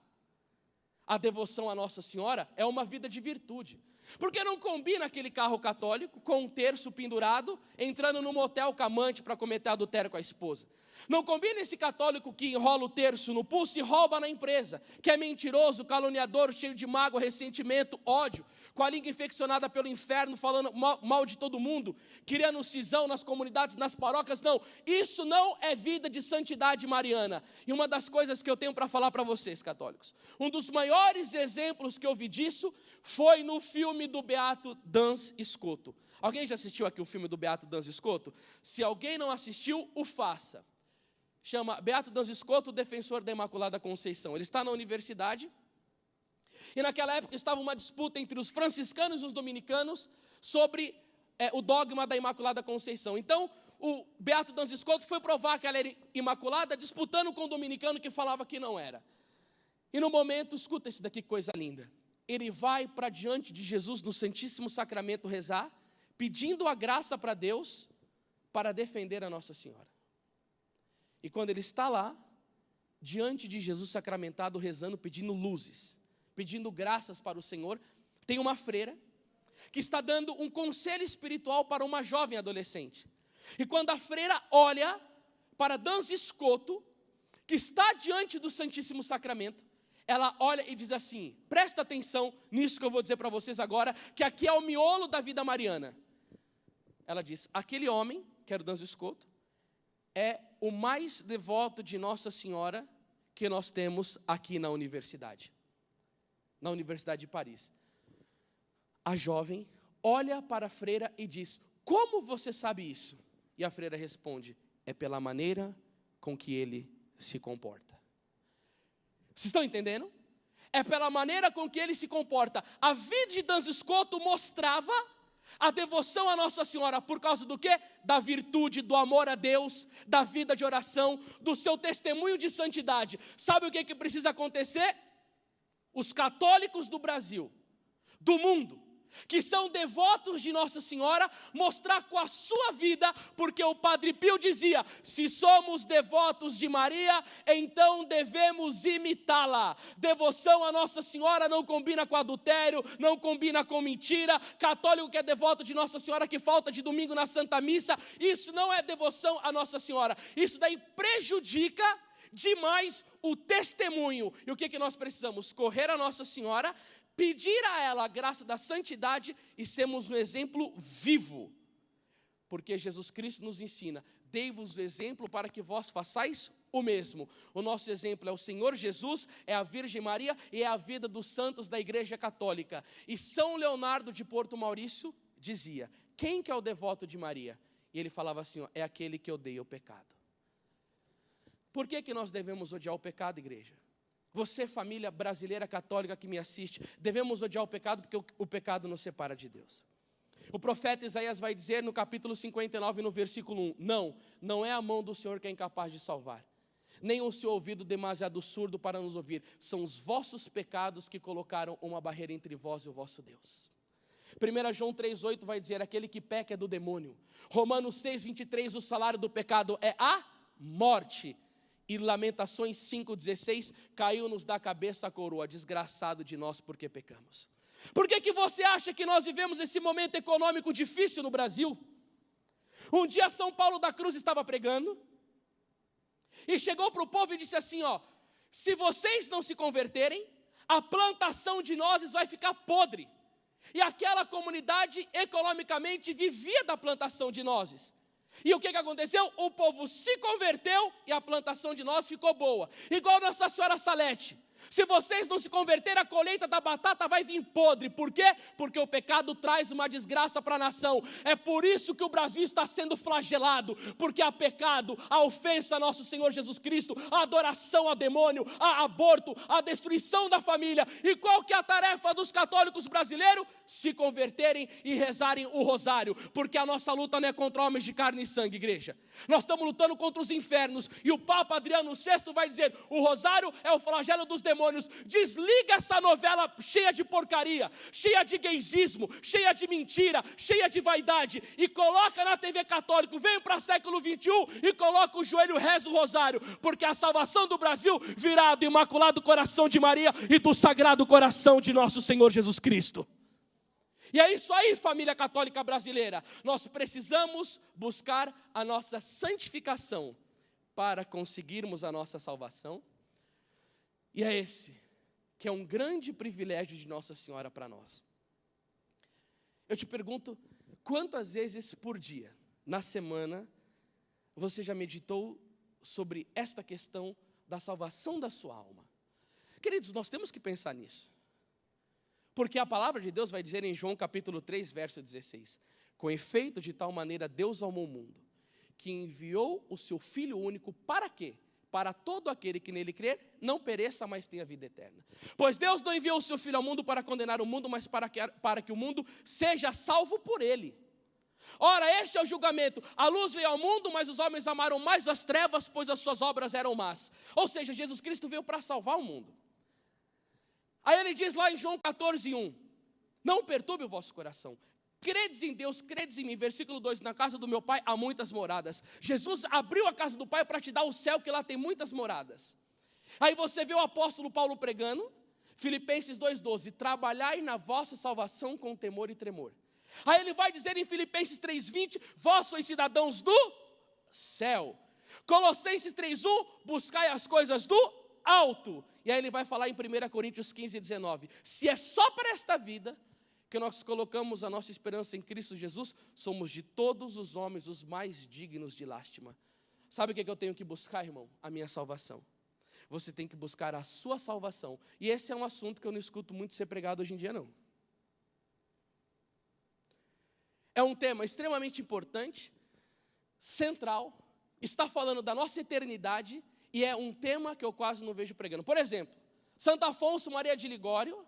a devoção à Nossa Senhora, é uma vida de virtude. Porque não combina aquele carro católico com um terço pendurado, entrando num motel com a amante para cometer adultério com a esposa. Não combina esse católico que enrola o terço no pulso e rouba na empresa, que é mentiroso, caluniador, cheio de mágoa, ressentimento, ódio, com a língua infeccionada pelo inferno, falando mal de todo mundo, criando cisão nas comunidades, nas paróquias. Não, isso não é vida de santidade mariana. E uma das coisas que eu tenho para falar para vocês, católicos, um dos maiores exemplos que eu vi disso foi no filme do Beato Dans Scoto. Alguém já assistiu aqui o filme do Beato Dans Scoto? Se alguém não assistiu, o faça. Chama Beato Dans Scoto, defensor da Imaculada Conceição. Ele está na universidade, e naquela época estava uma disputa entre os franciscanos e os dominicanos sobre o dogma da Imaculada Conceição. Então, o Beato Dans Scoto foi provar que ela era imaculada, disputando com o dominicano que falava que não era. E no momento, escuta isso daqui, coisa linda. Ele vai para diante de Jesus no Santíssimo Sacramento rezar, pedindo a graça para Deus para defender a Nossa Senhora. E quando ele está lá, diante de Jesus sacramentado, rezando, pedindo luzes, pedindo graças para o Senhor, tem uma freira que está dando um conselho espiritual para uma jovem adolescente. E quando a freira olha para Dans Scoto, que está diante do Santíssimo Sacramento, ela olha e diz assim, presta atenção nisso que eu vou dizer para vocês agora, que aqui é o miolo da vida mariana. Ela diz, aquele homem, que era o Dans Scoto, é o mais devoto de Nossa Senhora que nós temos aqui na universidade de Paris. A jovem olha para a freira e diz, como você sabe isso? E a freira responde, é pela maneira com que ele se comporta. Vocês estão entendendo? É pela maneira com que ele se comporta. A vida de Dans Scoto mostrava a devoção à Nossa Senhora, por causa do quê? Da virtude, do amor a Deus, da vida de oração, do seu testemunho de santidade. Sabe o que precisa acontecer? Os católicos do Brasil, do mundo, que são devotos de Nossa Senhora, mostrar com a sua vida, porque o Padre Pio dizia, se somos devotos de Maria, então devemos imitá-la. Devoção a Nossa Senhora não combina com adultério, não combina com mentira. Católico que é devoto de Nossa Senhora, que falta de domingo na Santa Missa, isso não é devoção a Nossa Senhora. Isso daí prejudica demais o testemunho. E o que nós precisamos? Correr a Nossa Senhora, pedir a ela a graça da santidade e sermos um exemplo vivo. Porque Jesus Cristo nos ensina, dei-vos o exemplo para que vós façais o mesmo. O nosso exemplo é o Senhor Jesus, é a Virgem Maria e é a vida dos santos da Igreja Católica. E São Leonardo de Porto Maurício dizia, quem que é o devoto de Maria? E ele falava assim, é aquele que odeia o pecado. Por que nós devemos odiar o pecado, igreja? Você, família brasileira católica que me assiste, devemos odiar o pecado porque o pecado nos separa de Deus. O profeta Isaías vai dizer no capítulo 59, no versículo 1, não é a mão do Senhor que é incapaz de salvar, nem o seu ouvido demasiado surdo para nos ouvir, são os vossos pecados que colocaram uma barreira entre vós e o vosso Deus. 1 João 3,8 vai dizer, aquele que peca é do demônio. Romanos 6,23, o salário do pecado é a morte. E Lamentações 5,16, caiu-nos da cabeça a coroa, desgraçado de nós porque pecamos. Por que você acha que nós vivemos esse momento econômico difícil no Brasil? Um dia São Paulo da Cruz estava pregando, e chegou para o povo e disse assim, se vocês não se converterem, a plantação de nozes vai ficar podre. E aquela comunidade economicamente vivia da plantação de nozes. E o que aconteceu? O povo se converteu e a plantação de nozes ficou boa. Igual Nossa Senhora Salete. Se vocês não se converterem, a colheita da batata vai vir podre. Por quê? Porque o pecado traz uma desgraça para a nação. É por isso que o Brasil está sendo flagelado. Porque há pecado, a ofensa a nosso Senhor Jesus Cristo, a adoração a demônio, a aborto, a destruição da família. E qual que é a tarefa dos católicos brasileiros? Se converterem e rezarem o rosário. Porque a nossa luta não é contra homens de carne e sangue, igreja. Nós estamos lutando contra os infernos. E o Papa Adriano VI vai dizer, o rosário é o flagelo dos demônios demônios, desliga essa novela cheia de porcaria, cheia de gaysismo, cheia de mentira, cheia de vaidade, e coloca na TV católica, vem para o século 21 e coloca o joelho, reza o rosário, porque a salvação do Brasil virá do Imaculado Coração de Maria e do Sagrado Coração de nosso Senhor Jesus Cristo. E é isso aí, família católica brasileira. Nós precisamos buscar a nossa santificação para conseguirmos a nossa salvação. E é esse que é um grande privilégio de Nossa Senhora para nós. Eu te pergunto, quantas vezes por dia, na semana, você já meditou sobre esta questão da salvação da sua alma? Queridos, nós temos que pensar nisso. Porque a palavra de Deus vai dizer em João capítulo 3, verso 16: com efeito, de tal maneira Deus amou o mundo, que enviou o seu Filho único, para quê? Para todo aquele que nele crer, não pereça, mas tenha vida eterna. Pois Deus não enviou o seu Filho ao mundo para condenar o mundo, mas para que o mundo seja salvo por ele. Ora, este é o julgamento: a luz veio ao mundo, mas os homens amaram mais as trevas, pois as suas obras eram más. Ou seja, Jesus Cristo veio para salvar o mundo. Aí ele diz lá em João 14:1, não perturbe o vosso coração, credes em Deus, credes em mim. Versículo 2, na casa do meu pai há muitas moradas. Jesus abriu a casa do pai para te dar o céu, que lá tem muitas moradas. Aí você vê o apóstolo Paulo pregando, Filipenses 2:12, trabalhai na vossa salvação com temor e tremor. Aí ele vai dizer em Filipenses 3:20, vós sois cidadãos do céu. Colossenses 3:1, buscai as coisas do alto. E aí ele vai falar em 1 Coríntios 15:19, se é só para esta vida que nós colocamos a nossa esperança em Cristo Jesus, somos de todos os homens os mais dignos de lástima. Sabe o que eu tenho que buscar, irmão? A minha salvação. Você tem que buscar a sua salvação. E esse é um assunto que eu não escuto muito ser pregado hoje em dia, não. É um tema extremamente importante, central, está falando da nossa eternidade, e é um tema que eu quase não vejo pregando. Por exemplo, Santo Afonso Maria de Ligório,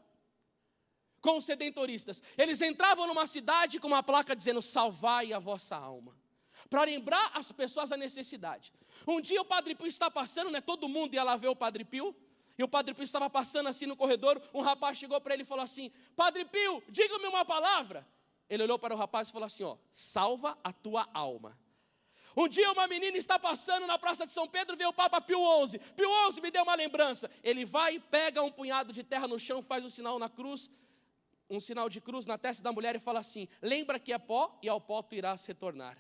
com os sedentoristas, eles entravam numa cidade com uma placa dizendo, salvai a vossa alma, para lembrar as pessoas a necessidade. Um dia o Padre Pio está passando, né, todo mundo ia lá ver o Padre Pio, e o Padre Pio estava passando assim no corredor, um rapaz chegou para ele e falou assim, Padre Pio, diga-me uma palavra. Ele olhou para o rapaz e falou assim, salva a tua alma. Um dia uma menina está passando na Praça de São Pedro, vê o Papa Pio XI. Pio XI me deu uma lembrança. Ele vai, pega um punhado de terra no chão, faz um sinal na cruz, um sinal de cruz na testa da mulher e fala assim, lembra que é pó e ao pó tu irás retornar.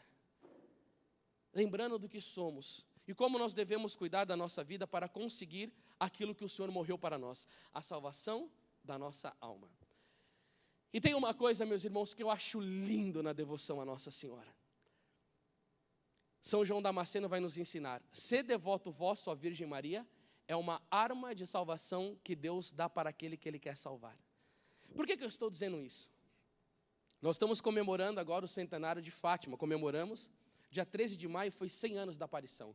Lembrando do que somos e como nós devemos cuidar da nossa vida para conseguir aquilo que o Senhor morreu para nós, a salvação da nossa alma. E tem uma coisa, meus irmãos, que eu acho lindo na devoção a Nossa Senhora. São João Damasceno vai nos ensinar, ser devoto vosso à Virgem Maria é uma arma de salvação que Deus dá para aquele que Ele quer salvar. Por que eu estou dizendo isso? Nós estamos comemorando agora o centenário de Fátima, comemoramos, dia 13 de maio foi 100 anos da aparição.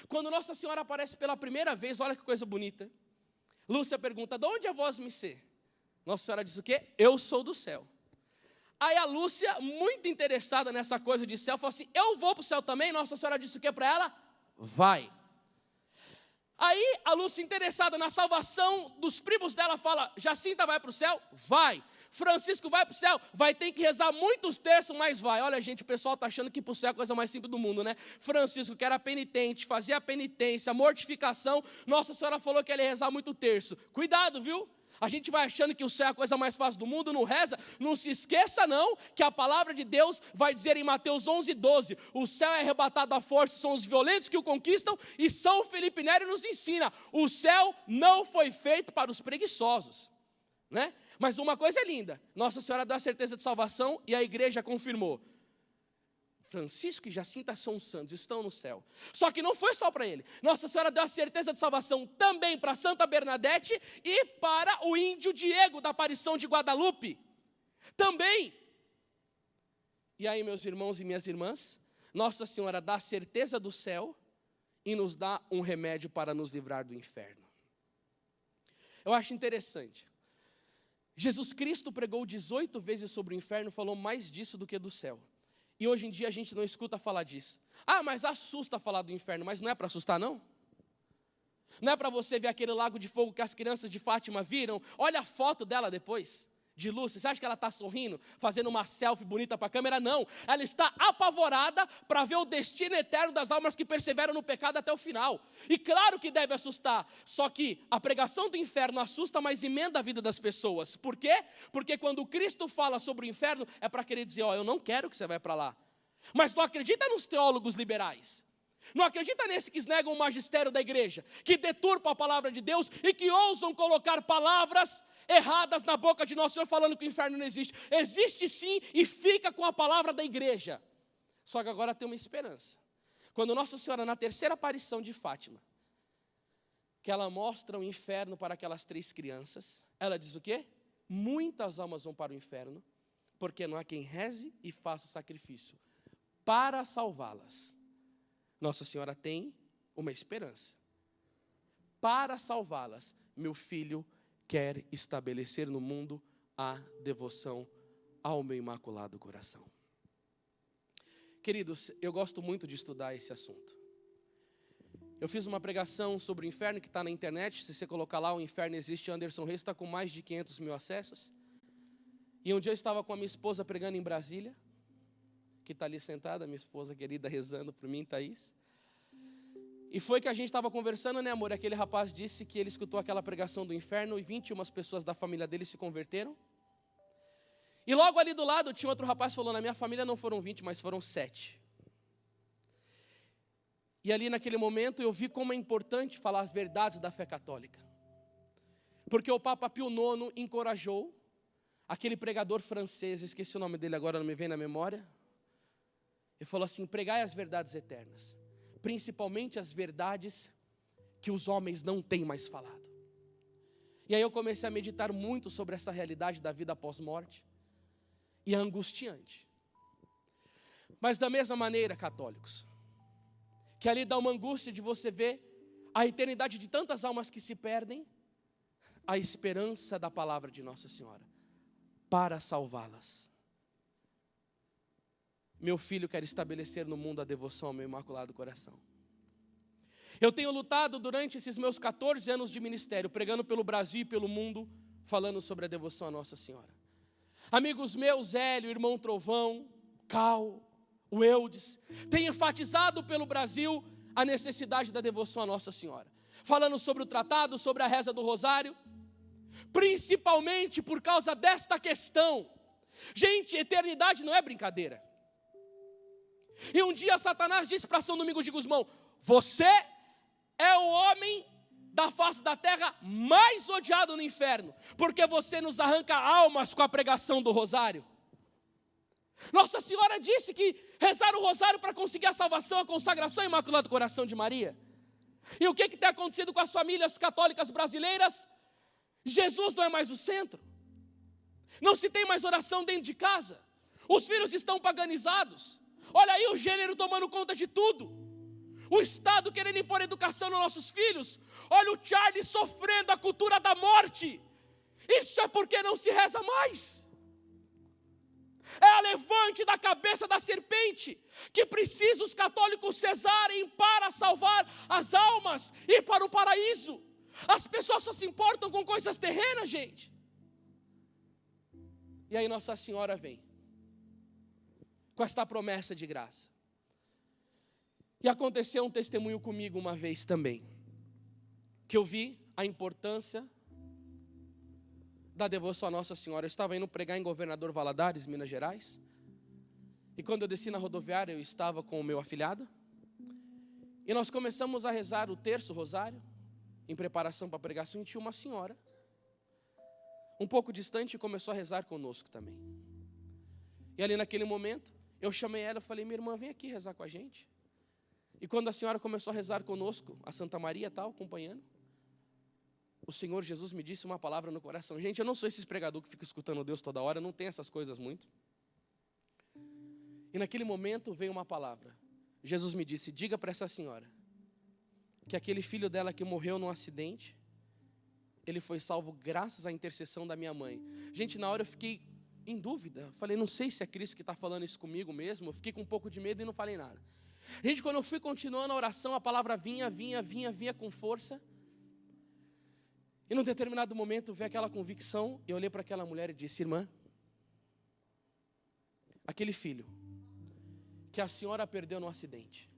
Quando Nossa Senhora aparece pela primeira vez, olha que coisa bonita, Lúcia pergunta, de onde a vós me ser? Nossa Senhora diz o quê? Eu sou do céu. Aí a Lúcia, muito interessada nessa coisa de céu, falou assim, eu vou para o céu também? Nossa Senhora disse o quê para ela? Vai. Aí a Lúcia, interessada na salvação dos primos dela, fala, Jacinta vai para o céu? Vai. Francisco vai para o céu? Vai ter que rezar muitos terços, mas vai. Olha, gente, o pessoal está achando que ir para o céu é a coisa mais simples do mundo, né? Francisco, que era penitente, fazia a penitência, a mortificação, Nossa Senhora falou que ele ia rezar muito terço. Cuidado, viu? A gente vai achando que o céu é a coisa mais fácil do mundo, não reza, não se esqueça não, que a palavra de Deus vai dizer em Mateus 11:12, o céu é arrebatado à força, são os violentos que o conquistam, e São Felipe Neri nos ensina, o céu não foi feito para os preguiçosos, né? Mas uma coisa é linda, Nossa Senhora dá a certeza de salvação e a igreja confirmou, Francisco e Jacinta são santos, estão no céu. Só que não foi só para ele. Nossa Senhora deu a certeza de salvação também para Santa Bernadette e para o índio Diego da aparição de Guadalupe. Também. E aí, meus irmãos e minhas irmãs, Nossa Senhora dá a certeza do céu e nos dá um remédio para nos livrar do inferno. Eu acho interessante. Jesus Cristo pregou 18 vezes sobre o inferno, falou mais disso do que do céu. E hoje em dia a gente não escuta falar disso. Ah, mas assusta falar do inferno, mas não é para assustar não? Não é para você ver aquele lago de fogo que as crianças de Fátima viram? Olha a foto dela depois, de Lúcia. Você acha que ela está sorrindo, fazendo uma selfie bonita para a câmera? Não, ela está apavorada para ver o destino eterno das almas que perseveram no pecado até o final. E claro que deve assustar, só que a pregação do inferno assusta, mas emenda a vida das pessoas. Por quê? Porque quando Cristo fala sobre o inferno, é para querer dizer, eu não quero que você vá para lá. Mas não acredita nos teólogos liberais. Não acredita nesse que negam o magistério da igreja, que deturpam a palavra de Deus e que ousam colocar palavras erradas na boca de Nosso Senhor, falando que o inferno não existe. Existe sim, e fica com a palavra da igreja. Só que agora tem uma esperança. Quando Nossa Senhora, na terceira aparição de Fátima, que ela mostra o inferno para aquelas 3 crianças, ela diz o quê? Muitas almas vão para o inferno, porque não há quem reze e faça sacrifício para salvá-las. Nossa Senhora tem uma esperança. Para salvá-las, meu filho quer estabelecer no mundo a devoção ao meu imaculado coração. Queridos, eu gosto muito de estudar esse assunto. Eu fiz uma pregação sobre o inferno que está na internet. Se você colocar lá, o inferno existe, Anderson Reis, está com mais de 500 mil acessos. E um dia eu estava com a minha esposa pregando em Brasília, que está ali sentada, minha esposa querida, rezando por mim, Thaís. E foi que a gente estava conversando, né, amor? Aquele rapaz disse que ele escutou aquela pregação do inferno e 21 pessoas da família dele se converteram. E logo ali do lado tinha outro rapaz que falou, na minha família não foram 20, mas foram 7. E ali naquele momento eu vi como é importante falar as verdades da fé católica. Porque o Papa Pio IX encorajou aquele pregador francês, esqueci o nome dele agora, não me vem na memória. Ele falou assim, pregai as verdades eternas, principalmente as verdades que os homens não têm mais falado. E aí eu comecei a meditar muito sobre essa realidade da vida após morte, e é angustiante. Mas da mesma maneira, católicos, que ali dá uma angústia de você ver a eternidade de tantas almas que se perdem, a esperança da palavra de Nossa Senhora, para salvá-las. Meu filho quer estabelecer no mundo a devoção ao meu imaculado coração. Eu tenho lutado durante esses meus 14 anos de ministério, pregando pelo Brasil e pelo mundo, falando sobre a devoção a Nossa Senhora. Amigos meus, Hélio, irmão Trovão, Cal, o Eudes, têm enfatizado pelo Brasil a necessidade da devoção a Nossa Senhora. Falando sobre o tratado, sobre a reza do rosário, principalmente por causa desta questão. Gente, eternidade não é brincadeira. E um dia Satanás disse para São Domingos de Gusmão, você é o homem da face da terra mais odiado no inferno, porque você nos arranca almas com a pregação do rosário. Nossa Senhora disse que rezar o rosário para conseguir a salvação, a consagração ao Imaculado Coração de Maria. E o que tem acontecido com as famílias católicas brasileiras? Jesus não é mais o centro. Não se tem mais oração dentro de casa. Os filhos estão paganizados. Olha aí o gênero tomando conta de tudo. O Estado querendo impor educação nos nossos filhos. Olha o Charlie sofrendo a cultura da morte. Isso é porque não se reza mais. É a levante da cabeça da serpente que precisa os católicos rezarem para salvar as almas e para o paraíso. As pessoas só se importam com coisas terrenas, gente. E aí Nossa Senhora vem com esta promessa de graça. E aconteceu um testemunho comigo uma vez também, que eu vi a importância da devoção a Nossa Senhora. Eu estava indo pregar em Governador Valadares, Minas Gerais, e quando eu desci na rodoviária, eu estava com o meu afilhado, e nós começamos a rezar o terço, o rosário, em preparação para a pregação, e tinha uma senhora, um pouco distante, começou a rezar conosco também. E ali naquele momento, eu chamei ela, eu falei, minha irmã, vem aqui rezar com a gente. E quando a senhora começou a rezar conosco, a Santa Maria tal, acompanhando, o Senhor Jesus me disse uma palavra no coração. Gente, eu não sou esses pregador que fica escutando Deus toda hora, não tem essas coisas muito. E naquele momento veio uma palavra. Jesus me disse, diga para essa senhora, que aquele filho dela que morreu num acidente, ele foi salvo graças à intercessão da minha mãe. Gente, na hora eu fiquei em dúvida. Falei, não sei se é Cristo que está falando isso comigo mesmo. Eu fiquei com um pouco de medo e não falei nada. Gente, quando eu fui continuando a oração, a palavra vinha com força. E num determinado momento veio aquela convicção, eu olhei para aquela mulher e disse: irmã, aquele filho que a senhora perdeu no acidente,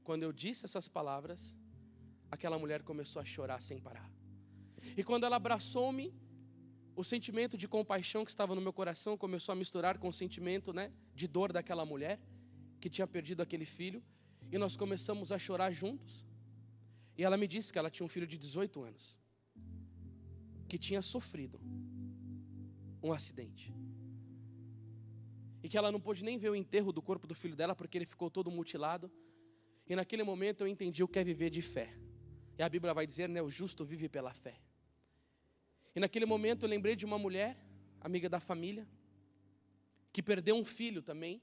quando eu disse essas palavras, aquela mulher começou a chorar sem parar. E quando ela abraçou-me, o sentimento de compaixão que estava no meu coração começou a misturar com o sentimento, de dor daquela mulher que tinha perdido aquele filho. E nós começamos a chorar juntos. E ela me disse que ela tinha um filho de 18 anos, que tinha sofrido um acidente. E que ela não pôde nem ver o enterro do corpo do filho dela, porque ele ficou todo mutilado. E naquele momento eu entendi o que é viver de fé. E a Bíblia vai dizer, o justo vive pela fé. E naquele momento eu lembrei de uma mulher, amiga da família, que perdeu um filho também.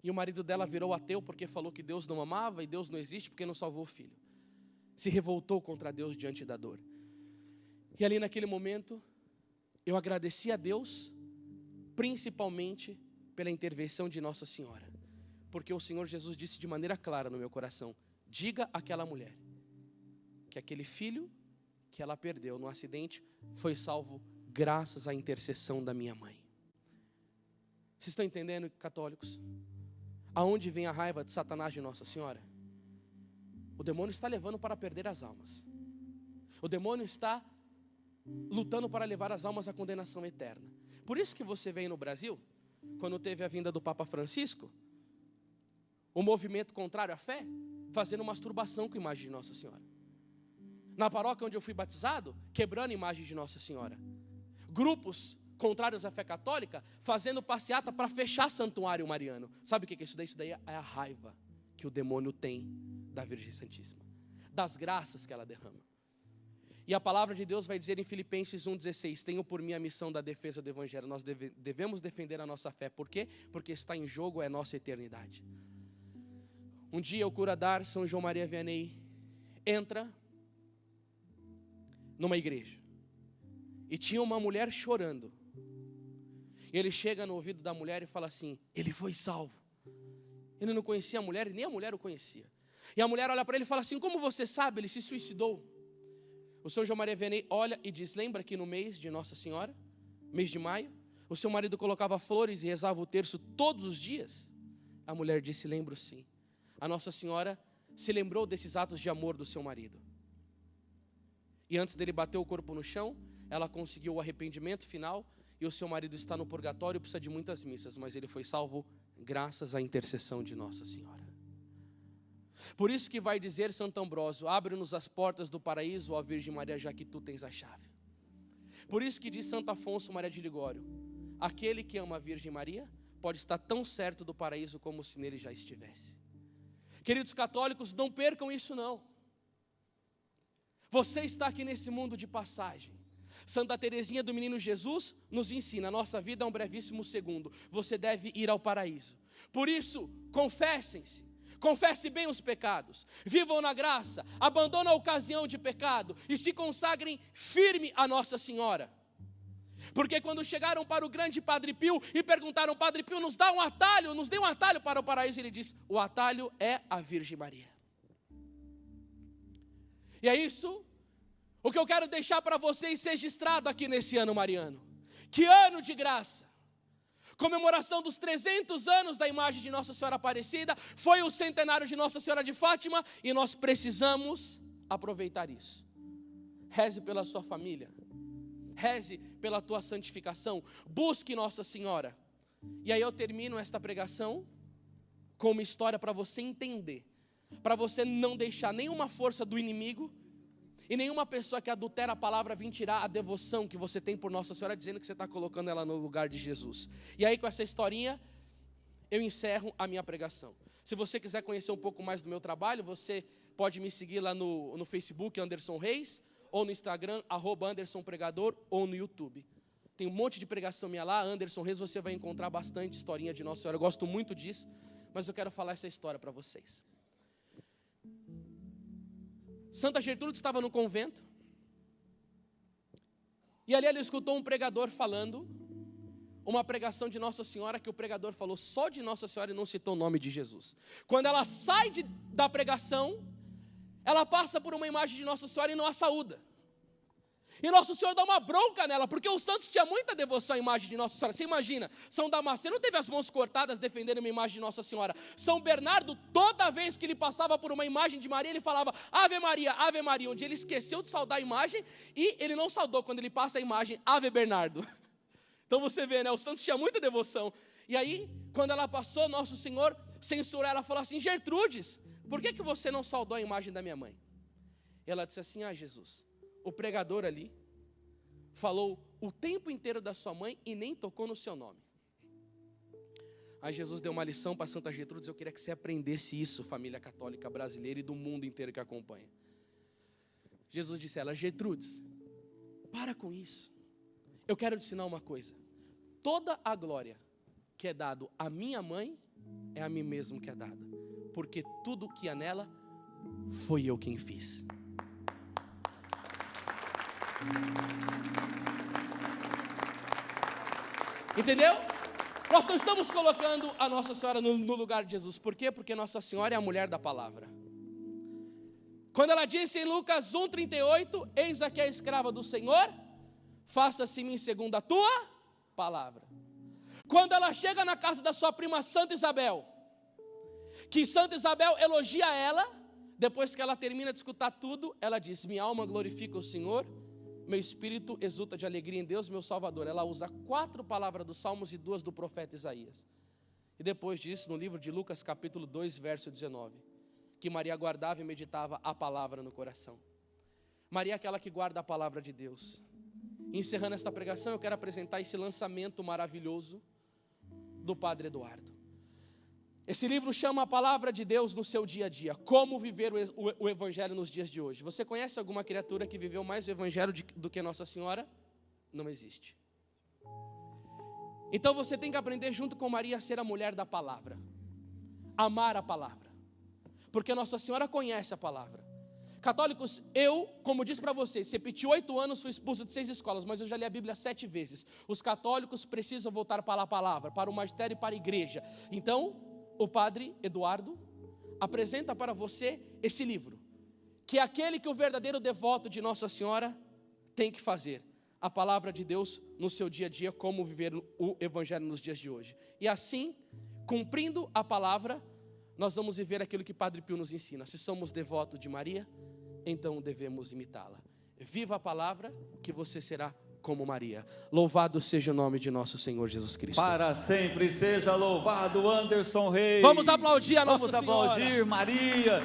E o marido dela virou ateu porque falou que Deus não amava e Deus não existe porque não salvou o filho. Se revoltou contra Deus diante da dor. E ali naquele momento, eu agradeci a Deus, principalmente pela intervenção de Nossa Senhora. Porque o Senhor Jesus disse de maneira clara no meu coração: diga àquela mulher que aquele filho que ela perdeu no acidente foi salvo graças à intercessão da minha mãe. Vocês estão entendendo, católicos? Aonde vem a raiva de Satanás de Nossa Senhora? O demônio está levando para perder as almas. O demônio está lutando para levar as almas à condenação eterna. Por isso que você vê aí no Brasil, quando teve a vinda do Papa Francisco, o movimento contrário à fé, fazendo masturbação com a imagem de Nossa Senhora. Na paróquia onde eu fui batizado, quebrando a imagem de Nossa Senhora. Grupos contrários à fé católica, fazendo passeata para fechar santuário mariano. Sabe o que é isso daí? Isso daí é a raiva que o demônio tem da Virgem Santíssima, das graças que ela derrama. E a palavra de Deus vai dizer em Filipenses 1,16: tenho por mim a missão da defesa do Evangelho. Nós devemos defender a nossa fé. Por quê? Porque está em jogo a nossa eternidade. Um dia o curador São João Maria Vianney entra numa igreja e tinha uma mulher chorando. Ele chega no ouvido da mulher e fala assim: ele foi salvo. Ele não conhecia a mulher e nem a mulher o conhecia. E a mulher olha para ele e fala assim: como você sabe? Ele se suicidou. O São João Maria Vianney olha e diz: lembra que no mês de Nossa Senhora, mês de maio, o seu marido colocava flores e rezava o terço todos os dias? A mulher disse: lembro sim. A Nossa Senhora se lembrou desses atos de amor do seu marido. E antes dele bater o corpo no chão, ela conseguiu o arrependimento final. E o seu marido está no purgatório, precisa de muitas missas, mas ele foi salvo graças à intercessão de Nossa Senhora. Por isso que vai dizer Santo Ambrósio: abre-nos as portas do paraíso, ó Virgem Maria, já que tu tens a chave. Por isso que diz Santo Afonso Maria de Ligório: aquele que ama a Virgem Maria pode estar tão certo do paraíso como se nele já estivesse. Queridos católicos, não percam isso não. Você está aqui nesse mundo de passagem. Santa Teresinha do Menino Jesus nos ensina: a nossa vida é um brevíssimo segundo. Você deve ir ao paraíso. Por isso, confessem-se. Confesse bem os pecados, vivam na graça, abandonem a ocasião de pecado e se consagrem firme a Nossa Senhora. Porque quando chegaram para o grande Padre Pio e perguntaram: Padre Pio, nos dê um atalho para o paraíso, ele diz: o atalho é a Virgem Maria. E é isso o que eu quero deixar para vocês registrado aqui nesse ano mariano. Que ano de graça! Comemoração dos 300 anos da imagem de Nossa Senhora Aparecida, foi o centenário de Nossa Senhora de Fátima e nós precisamos aproveitar isso. Reze pela sua família, reze pela tua santificação, busque Nossa Senhora. E aí eu termino esta pregação com uma história para você entender, para você não deixar nenhuma força do inimigo e nenhuma pessoa que adultera a palavra vir tirar a devoção que você tem por Nossa Senhora, dizendo que você está colocando ela no lugar de Jesus. E aí com essa historinha, eu encerro a minha pregação. Se você quiser conhecer um pouco mais do meu trabalho, você pode me seguir lá no Facebook, Anderson Reis, ou no Instagram, @AndersonPregador, ou no YouTube. Tem um monte de pregação minha lá, Anderson Reis, você vai encontrar bastante historinha de Nossa Senhora. Eu gosto muito disso, mas eu quero falar essa história para vocês. Santa Gertrude estava no convento, e ali ela escutou um pregador falando, uma pregação de Nossa Senhora, que o pregador falou só de Nossa Senhora e não citou o nome de Jesus. Quando ela sai da pregação, ela passa por uma imagem de Nossa Senhora e não a saúda. E Nosso Senhor dá uma bronca nela, porque os santos tinham muita devoção à imagem de Nossa Senhora. Você imagina, São Damasceno teve as mãos cortadas defendendo uma imagem de Nossa Senhora. São Bernardo, toda vez que ele passava por uma imagem de Maria, ele falava Ave Maria, Ave Maria. Um dia ele esqueceu de saudar a imagem e ele não saudou quando ele passa a imagem Ave Bernardo. Então você vê, né? Os santos tinham muita devoção. E aí, quando ela passou, Nosso Senhor censurou ela, falou assim: Gertrudes, por que você não saudou a imagem da minha mãe? Ela disse assim: Jesus, o pregador ali falou o tempo inteiro da sua mãe e nem tocou no seu nome. Aí Jesus deu uma lição para Santa Gertrudes. Eu queria que você aprendesse isso, família católica brasileira e do mundo inteiro que acompanha. Jesus disse a ela: Gertrudes, para com isso. Eu quero te ensinar uma coisa. Toda a glória que é dado à minha mãe é a mim mesmo que é dada, porque tudo que há nela foi eu quem fiz. Entendeu? Nós não estamos colocando a Nossa Senhora no lugar de Jesus. Por quê? Porque Nossa Senhora é a mulher da palavra. Quando ela disse em Lucas 1,38: Eis aqui a escrava do Senhor, faça-se em mim segundo a tua palavra. Quando ela chega na casa da sua prima Santa Isabel, que Santa Isabel elogia ela, depois que ela termina de escutar tudo, ela diz: minha alma glorifica o Senhor, meu espírito exulta de alegria em Deus, meu Salvador. Ela usa 4 palavras dos Salmos e 2 do profeta Isaías. E depois disso, no livro de Lucas, capítulo 2, verso 19, que Maria guardava e meditava a palavra no coração. Maria é aquela que guarda a palavra de Deus. E encerrando esta pregação, eu quero apresentar esse lançamento maravilhoso do Padre Eduardo. Esse livro chama a palavra de Deus no seu dia a dia. Como viver o Evangelho nos dias de hoje. Você conhece alguma criatura que viveu mais o Evangelho do que Nossa Senhora? Não existe. Então você tem que aprender junto com Maria a ser a mulher da palavra. Amar a palavra. Porque Nossa Senhora conhece a palavra. Católicos, eu, como disse para vocês, repeti 8 anos, fui expulso de 6 escolas, mas eu já li a Bíblia 7 vezes. Os católicos precisam voltar para a palavra, para o magistério e para a igreja. Então, o Padre Eduardo apresenta para você esse livro, que é aquele que o verdadeiro devoto de Nossa Senhora tem que fazer. A palavra de Deus no seu dia a dia, como viver o Evangelho nos dias de hoje. E assim, cumprindo a palavra, nós vamos viver aquilo que Padre Pio nos ensina. Se somos devotos de Maria, então devemos imitá-la. Viva a palavra, que você será como Maria. Louvado seja o nome de nosso Senhor Jesus Cristo. Para sempre seja louvado Anderson Reis. Vamos aplaudir a Nossa Senhora. Vamos aplaudir Maria.